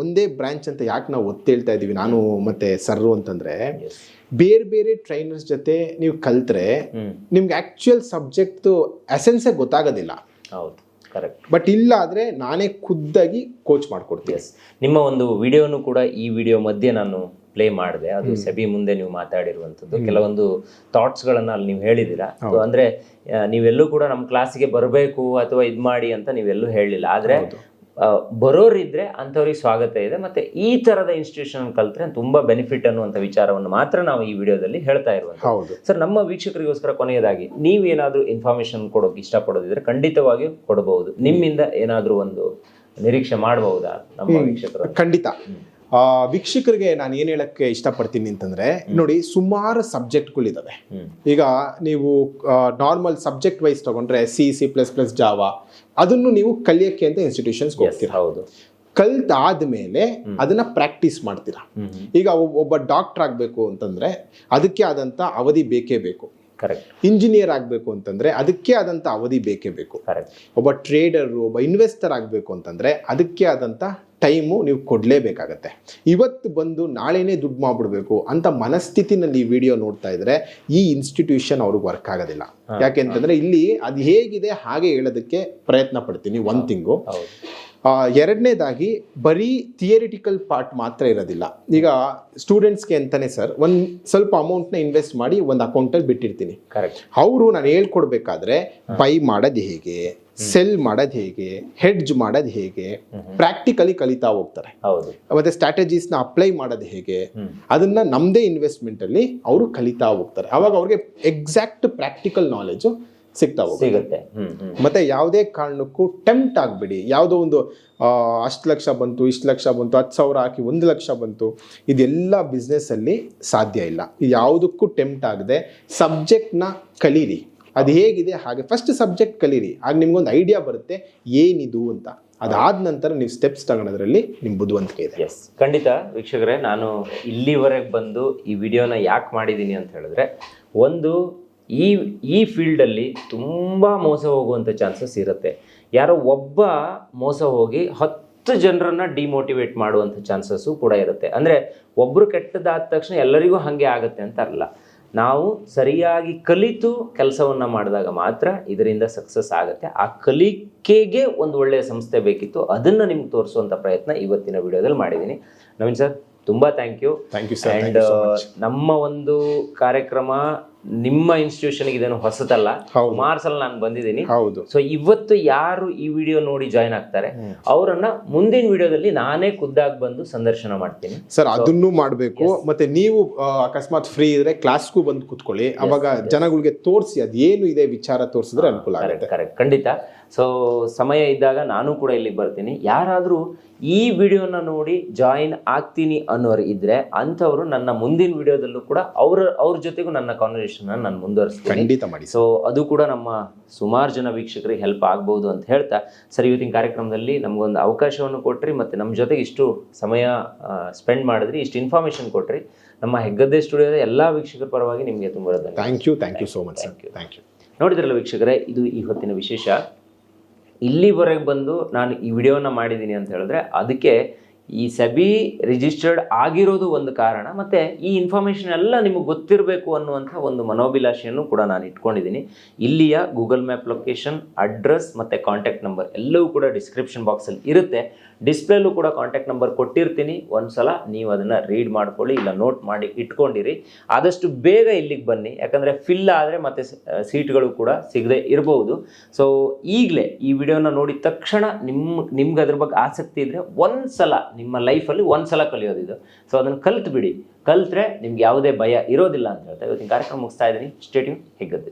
ಒಂದೇ ಬ್ರಾಂಚ್ ಅಂತ ಯಾಕೆ ನಾವು ಒತ್ತಿ ಹೇಳ್ತಾ ಇದೀವಿ ನಾನು ಮತ್ತೆ ಸರ್ರು ಅಂತಂದ್ರೆ, ಬೇರೆ ಬೇರೆ ಟ್ರೈನರ್ಸ್ ಜೊತೆ ನೀವು ಕಲ್ತ್ರೆ ನಿಮ್ಗೆ ಆಕ್ಚುಯಲ್ ಸಬ್ಜೆಕ್ಟ್ ಎಸೆನ್ಸೇ ಗೊತ್ತಾಗೋದಿಲ್ಲ. ಹೌದು ಕರೆಕ್ಟ್. ಬಟ್ ಇಲ್ಲ ಆದ್ರೆ ನಾನೇ ಖುದ್ದಾಗಿ ಕೋಚ್ ಮಾಡ್ಕೊಡ್ತೀನಿ. ಎಸ್, ನಿಮ್ಮ ಒಂದು ವಿಡಿಯೋನು ಕೂಡ ಈ ವಿಡಿಯೋ ಮಧ್ಯೆ ನಾನು ಪ್ಲೇ ಮಾಡಿದೆ. ಅದು ಸೆಬಿ ಮುಂದೆ ನೀವು ಮಾತಾಡಿರುವಂಥದ್ದು ಕೆಲವೊಂದು ಥಾಟ್ಸ್ಗಳನ್ನ ಅಲ್ಲಿ ನೀವು ಹೇಳಿದ್ದೀರಾ. ಅಂದ್ರೆ ನೀವೆಲ್ಲೂ ಕೂಡ ನಮ್ಮ ಕ್ಲಾಸಿಗೆ ಬರಬೇಕು ಅಥವಾ ಇದು ಮಾಡಿ ಅಂತ ನೀವೆಲ್ಲೂ ಹೇಳಿಲ್ಲ. ಆದ್ರೆ ಬರೋರಿದ್ರೆ ಅಂಥವ್ರಿಗೆ ಸ್ವಾಗತ ಇದೆ. ಮತ್ತೆ ಈ ತರದ ಇನ್ಸ್ಟಿಟ್ಯೂಷನ್ ಕಲ್ತ್ರೆ ತುಂಬಾ ಬೆನಿಫಿಟ್ ಅನ್ನುವಂಥ ವಿಚಾರವನ್ನು ಮಾತ್ರ ನಾವು ಈ ವಿಡಿಯೋದಲ್ಲಿ ಹೇಳ್ತಾ ಇರುವಂಥದ್ದು. ಸರ್, ನಮ್ಮ ವೀಕ್ಷಕರಿಗೋಸ್ಕರ ಕೊನೆಯದಾಗಿ ನೀವೇನಾದ್ರೂ ಇನ್ಫಾರ್ಮೇಶನ್ ಕೊಡೋಕೆ ಇಷ್ಟಪಡೋದಿದ್ರೆ ಖಂಡಿತವಾಗಿಯೂ ಕೊಡಬಹುದು. ನಿಮ್ಮಿಂದ ಏನಾದ್ರೂ ಒಂದು ನಿರೀಕ್ಷೆ ಮಾಡಬಹುದಾ ನಮ್ಮ ವೀಕ್ಷಕರು? ಖಂಡಿತ. ವೀಕ್ಷಕರಿಗೆ ನಾನು ಏನು ಹೇಳಕ್ಕೆ ಇಷ್ಟಪಡ್ತೀನಿ ಅಂತಂದ್ರೆ, ನೋಡಿ ಸುಮಾರು ಸಬ್ಜೆಕ್ಟ್ಗಳಿದಾವೆ. ಈಗ ನೀವು ನಾರ್ಮಲ್ ಸಬ್ಜೆಕ್ಟ್ ವೈಸ್ ತಗೊಂಡ್ರೆ C++, ಜಾವಾ ಅದನ್ನು ನೀವು ಕಲಿಯಕ್ಕೆ ಅಂತ ಇನ್ಸ್ಟಿಟ್ಯೂಷನ್ಸ್ ಹೋಗ್ತೀರಾ. ಹೌದು. ಕಲ್ತಾದ್ಮೇಲೆ ಅದನ್ನ ಪ್ರಾಕ್ಟೀಸ್ ಮಾಡ್ತೀರಾ. ಈಗ ಒಬ್ಬ ಡಾಕ್ಟರ್ ಆಗ್ಬೇಕು ಅಂತಂದ್ರೆ ಅದಕ್ಕೆ ಆದಂತ ಅವಧಿ ಬೇಕೇ ಬೇಕು. ಕರೆಕ್ಟ್. ಇಂಜಿನಿಯರ್ ಆಗಬೇಕು ಅಂತಂದ್ರೆ ಅದಕ್ಕೆ ಆದಂತ ಅವಧಿ ಬೇಕೇ ಬೇಕು. ಕರೆಕ್ಟ್. ಒಬ್ಬ ಟ್ರೇಡರ್, ಒಬ್ಬ ಇನ್ವೆಸ್ಟರ್ ಆಗಬೇಕು ಅಂತಂದ್ರೆ ಅದಕ್ಕೆ ಆದಂತ ಟೈಮು ನೀವು ಕೊಡ್ಲೇಬೇಕಾಗತ್ತೆ. ಇವತ್ತು ಬಂದು ನಾಳೆನೇ ದುಡ್ಡು ಮಾಡ್ಬಿಡ್ಬೇಕು ಅಂತ ಮನಸ್ಥಿತಿನಲ್ಲಿ ಈ ವಿಡಿಯೋ ನೋಡ್ತಾ ಇದ್ರೆ ಈ ಇನ್ಸ್ಟಿಟ್ಯೂಷನ್ ಅವ್ರಿಗೆ ವರ್ಕ್ ಆಗೋದಿಲ್ಲ. ಯಾಕೆಂತಂದ್ರೆ ಇಲ್ಲಿ ಅದು ಹೇಗಿದೆ ಹಾಗೆ ಹೇಳೋದಕ್ಕೆ ಪ್ರಯತ್ನ ಪಡ್ತೀನಿ. ಒಂದು ತಿಂಗು. ಎರಡನೇದಾಗಿ ಬರೀ ಥಿಯರಿಟಿಕಲ್ ಪಾರ್ಟ್ ಮಾತ್ರ ಇರೋದಿಲ್ಲ. ಈಗ ಸ್ಟೂಡೆಂಟ್ಸ್ಗೆ ಅಂತಾನೆ ಸರ್ ಒಂದು ಸ್ವಲ್ಪ ಅಮೌಂಟ್ನ ಇನ್ವೆಸ್ಟ್ ಮಾಡಿ ಒಂದು ಅಕೌಂಟಲ್ಲಿ ಬಿಟ್ಟಿರ್ತೀನಿ. ಅವರು ನಾನು ಹೇಳ್ಕೊಡ್ಬೇಕಾದ್ರೆ ಬೈ ಮಾಡೋದು ಹೇಗೆ, ಸೆಲ್ ಮಾಡೋದು ಹೇಗೆ, ಹೆಡ್ಜ್ ಮಾಡೋದು ಹೇಗೆ ಪ್ರಾಕ್ಟಿಕಲಿ ಕಲಿತಾ ಹೋಗ್ತಾರೆ. ಮತ್ತೆ ಸ್ಟ್ರಾಟಜೀಸ್ನ ಅಪ್ಲೈ ಮಾಡೋದು ಹೇಗೆ ಅದನ್ನ ನಮ್ಮದೇ ಇನ್ವೆಸ್ಟ್ಮೆಂಟ್ ಅಲ್ಲಿ ಅವರು ಕಲಿತಾ ಹೋಗ್ತಾರೆ. ಅವಾಗ ಅವ್ರಿಗೆ ಎಕ್ಸಾಕ್ಟ್ ಪ್ರಾಕ್ಟಿಕಲ್ ನಾಲೆಜ್ ಸಿಗ್ತಾ ಹೋಗುತ್ತೆ. ಮತ್ತೆ ಯಾವುದೇ ಕಾರಣಕ್ಕೂ ಟೆಂಪ್ಟ್ ಆಗ್ಬಿಡಿ. ಯಾವುದೋ ಒಂದು ಅಷ್ಟು ಲಕ್ಷ ಬಂತು, ಇಷ್ಟು ಲಕ್ಷ ಬಂತು, 10,000 ಹಾಕಿ 1 ಲಕ್ಷ ಬಂತು, ಇದೆಲ್ಲ ಬಿಸ್ನೆಸ್ ಅಲ್ಲಿ ಸಾಧ್ಯ ಇಲ್ಲ. ಯಾವುದಕ್ಕೂ ಟೆಂಪ್ಟ್ ಆಗದೆ ಸಬ್ಜೆಕ್ಟ್ನ ಕಲೀರಿ. ಅದು ಹೇಗಿದೆ ಹಾಗೆ ಫಸ್ಟ್ ಸಬ್ಜೆಕ್ಟ್ ಕಲೀರಿ. ಆಗ ನಿಮ್ಗೊಂದು ಐಡಿಯಾ ಬರುತ್ತೆ ಏನಿದು ಅಂತ. ಅದಾದ ನಂತರ ನೀವು ಸ್ಟೆಪ್ಸ್ ತಗೊಳೋದ್ರಲ್ಲಿ ನಿಮ್ಮ ಬುದ್ಧಿವಂತಿಕೆ ಇದೆ. ಎಸ್, ಖಂಡಿತ ವೀಕ್ಷಕರೇ. ನಾನು ಇಲ್ಲಿವರೆಗೆ ಬಂದು ಈ ವಿಡಿಯೋನ ಯಾಕೆ ಮಾಡಿದ್ದೀನಿ ಅಂತ ಹೇಳಿದ್ರೆ, ಒಂದು ಈ ಫೀಲ್ಡಲ್ಲಿ ತುಂಬ ಮೋಸ ಹೋಗುವಂಥ ಚಾನ್ಸಸ್ ಇರುತ್ತೆ. ಯಾರೋ ಒಬ್ಬ ಮೋಸ ಹೋಗಿ 10 ಜನರನ್ನ ಡಿಮೋಟಿವೇಟ್ ಮಾಡುವಂಥ ಚಾನ್ಸಸ್ಸು ಕೂಡ ಇರುತ್ತೆ. ಅಂದರೆ ಒಬ್ಬರು ಕೆಟ್ಟದಾದ ತಕ್ಷಣ ಎಲ್ಲರಿಗೂ ಹಾಗೆ ಆಗುತ್ತೆ ಅಂತ ಅಲ್ಲ. ನಾವು ಸರಿಯಾಗಿ ಕಲಿತು ಕೆಲಸವನ್ನು ಮಾಡಿದಾಗ ಮಾತ್ರ ಇದರಿಂದ ಸಕ್ಸಸ್ ಆಗುತ್ತೆ. ಆ ಕಲಿಕೆಗೆ ಒಂದು ಒಳ್ಳೆಯ ಸಂಸ್ಥೆ ಬೇಕಿತ್ತು. ಅದನ್ನು ನಿಮ್ಗೆ ತೋರಿಸುವಂಥ ಪ್ರಯತ್ನ ಇವತ್ತಿನ ವಿಡಿಯೋದಲ್ಲಿ ಮಾಡಿದ್ದೀನಿ. ನವೀನ್ ಸರ್, ತುಂಬ ಥ್ಯಾಂಕ್ ಯು. ಆ್ಯಂಡ್ ನಮ್ಮ ಒಂದು ಕಾರ್ಯಕ್ರಮ ನಿಮ್ಮ ಇನ್ಸ್ಟಿಟ್ಯೂಷನ್ಗೆ ಇದೇನು ಹೊಸತಲ್ಲ, ಸುಮಾರು ಸಲ ನಾನು ಬಂದಿದ್ದೀನಿ. ಸೊ ಇವತ್ತು ಯಾರು ಈ ವಿಡಿಯೋ ನೋಡಿ ಜಾಯ್ನ್ ಆಗ್ತಾರೆ ಅವರನ್ನ ಮುಂದಿನ ವಿಡಿಯೋದಲ್ಲಿ ನಾನೇ ಖುದ್ದಾಗಿ ಬಂದು ಸಂದರ್ಶನ ಮಾಡ್ತೀನಿ ಸರ್. ಅದನ್ನು ಮಾಡಬೇಕು. ಮತ್ತೆ ನೀವು ಅಕಸ್ಮಾತ್ ಫ್ರೀ ಇದ್ರೆ ಕ್ಲಾಸ್ಗೂ ಬಂದು ಕೂತ್ಕೊಳ್ಳಿ. ಅವಾಗ ಜನಗಳಿಗೆ ತೋರಿಸಿ ಅದೇನು ಇದೆ ವಿಚಾರ ತೋರಿಸಿದ್ರೆ ಅನುಕೂಲ ಆಗುತ್ತೆ. ಕರೆಕ್ಟ್, ಖಂಡಿತ. ಸೊ ಸಮಯ ಇದ್ದಾಗ ನಾನು ಕೂಡ ಇಲ್ಲಿಗೆ ಬರ್ತೀನಿ. ಯಾರಾದರೂ ಈ ವಿಡಿಯೋನ ನೋಡಿ ಜಾಯಿನ್ ಆಗ್ತೀನಿ ಅನ್ನೋರು ಇದ್ರೆ ಅಂಥವ್ರು ನನ್ನ ಮುಂದಿನ ವಿಡಿಯೋದಲ್ಲೂ ಕೂಡ ಅವ್ರ ಜೊತೆಗೂ ನನ್ನ ಕಾನ್ವರ್ಸೇಷನ್ ನಾನು ಮುಂದುವರಿಸ್ತೀನಿ. ಖಂಡಿತ ಮಾಡಿ. ಸೊ ಅದು ಕೂಡ ನಮ್ಮ ಸುಮಾರು ಜನ ವೀಕ್ಷಕರಿಗೆ ಹೆಲ್ಪ್ ಆಗ್ಬೋದು ಅಂತ ಹೇಳ್ತಾ, ಸರ್ ಇವತ್ತಿನ ಕಾರ್ಯಕ್ರಮದಲ್ಲಿ ನಮಗೊಂದು ಅವಕಾಶವನ್ನು ಕೊಟ್ರಿ, ಮತ್ತು ನಮ್ಮ ಜೊತೆಗೆ ಇಷ್ಟು ಸಮಯ ಸ್ಪೆಂಡ್ ಮಾಡಿದ್ರಿ, ಇಷ್ಟು ಇನ್ಫಾರ್ಮೇಷನ್ ಕೊಟ್ರಿ. ನಮ್ಮ ಹೆಗ್ಗದ್ದೆ ಸ್ಟುಡಿಯೋದ ಎಲ್ಲ ವೀಕ್ಷಕರ ಪರವಾಗಿ ನಿಮಗೆ ತುಂಬ thank you so much. Thank you. ನೋಡಿದ್ರಲ್ಲ ವೀಕ್ಷಕರೇ, ಇದು ಈ ಹೊತ್ತಿನ ವಿಶೇಷ. ಇಲ್ಲಿವರೆಗೆ ಬಂದು ನಾನು ಈ ವಿಡಿಯೋನ ಮಾಡಿದ್ದೀನಿ ಅಂತ ಹೇಳಿದ್ರೆ ಅದಕ್ಕೆ ಈ ಸೆಬಿ ರಿಜಿಸ್ಟರ್ಡ್ ಆಗಿರೋದು ಒಂದು ಕಾರಣ, ಮತ್ತು ಈ ಇನ್ಫಾರ್ಮೇಷನ್ ಎಲ್ಲ ನಿಮಗೆ ಗೊತ್ತಿರಬೇಕು ಅನ್ನುವಂಥ ಒಂದು ಮನೋಭಿಲಾಷೆಯನ್ನು ಕೂಡ ನಾನು ಇಟ್ಕೊಂಡಿದ್ದೀನಿ. ಇಲ್ಲಿಯ ಗೂಗಲ್ ಮ್ಯಾಪ್ ಲೊಕೇಶನ್, ಅಡ್ರೆಸ್ ಮತ್ತು ಕಾಂಟ್ಯಾಕ್ಟ್ ನಂಬರ್ ಎಲ್ಲವೂ ಕೂಡ ಡಿಸ್ಕ್ರಿಪ್ಷನ್ ಬಾಕ್ಸಲ್ಲಿ ಇರುತ್ತೆ. ಡಿಸ್ಪ್ಲೇಲೂ ಕೂಡ ಕಾಂಟ್ಯಾಕ್ಟ್ ನಂಬರ್ ಕೊಟ್ಟಿರ್ತೀನಿ. ಒಂದ್ಸಲ ನೀವು ಅದನ್ನು ರೀಡ್ ಮಾಡ್ಕೊಳ್ಳಿ, ಇಲ್ಲ ನೋಟ್ ಮಾಡಿ ಇಟ್ಕೊಂಡಿರಿ. ಆದಷ್ಟು ಬೇಗ ಇಲ್ಲಿಗೆ ಬನ್ನಿ, ಯಾಕಂದರೆ ಫಿಲ್ ಆದರೆ ಮತ್ತೆ ಸೀಟ್ಗಳು ಕೂಡ ಸಿಗದೆ ಇರಬಹುದು. ಸೊ ಈಗಲೇ ಈ ವಿಡಿಯೋನ ನೋಡಿದ ತಕ್ಷಣ ನಿಮ್ಗೆ ಅದ್ರ ಬಗ್ಗೆ ಆಸಕ್ತಿ ಇದ್ದರೆ ಒಂದ್ಸಲ ನಿಮ್ಮ ಲೈಫಲ್ಲಿ ಒಂದ್ಸಲ ಕಲಿಯೋದಿದು. ಸೊ ಅದನ್ನು ಕಲ್ತ್ಬಿಡಿ. ಕಲ್ತ್ರೆ ನಿಮ್ಗೆ ಯಾವುದೇ ಭಯ ಇರೋದಿಲ್ಲ ಅಂತ ಹೇಳ್ತಾ ಇವತ್ತಿನ ಕಾರ್ಯಕ್ರಮ ಮುಗಿಸ್ತಾ ಇದ್ದೀನಿ. Stay tune, Heggadde.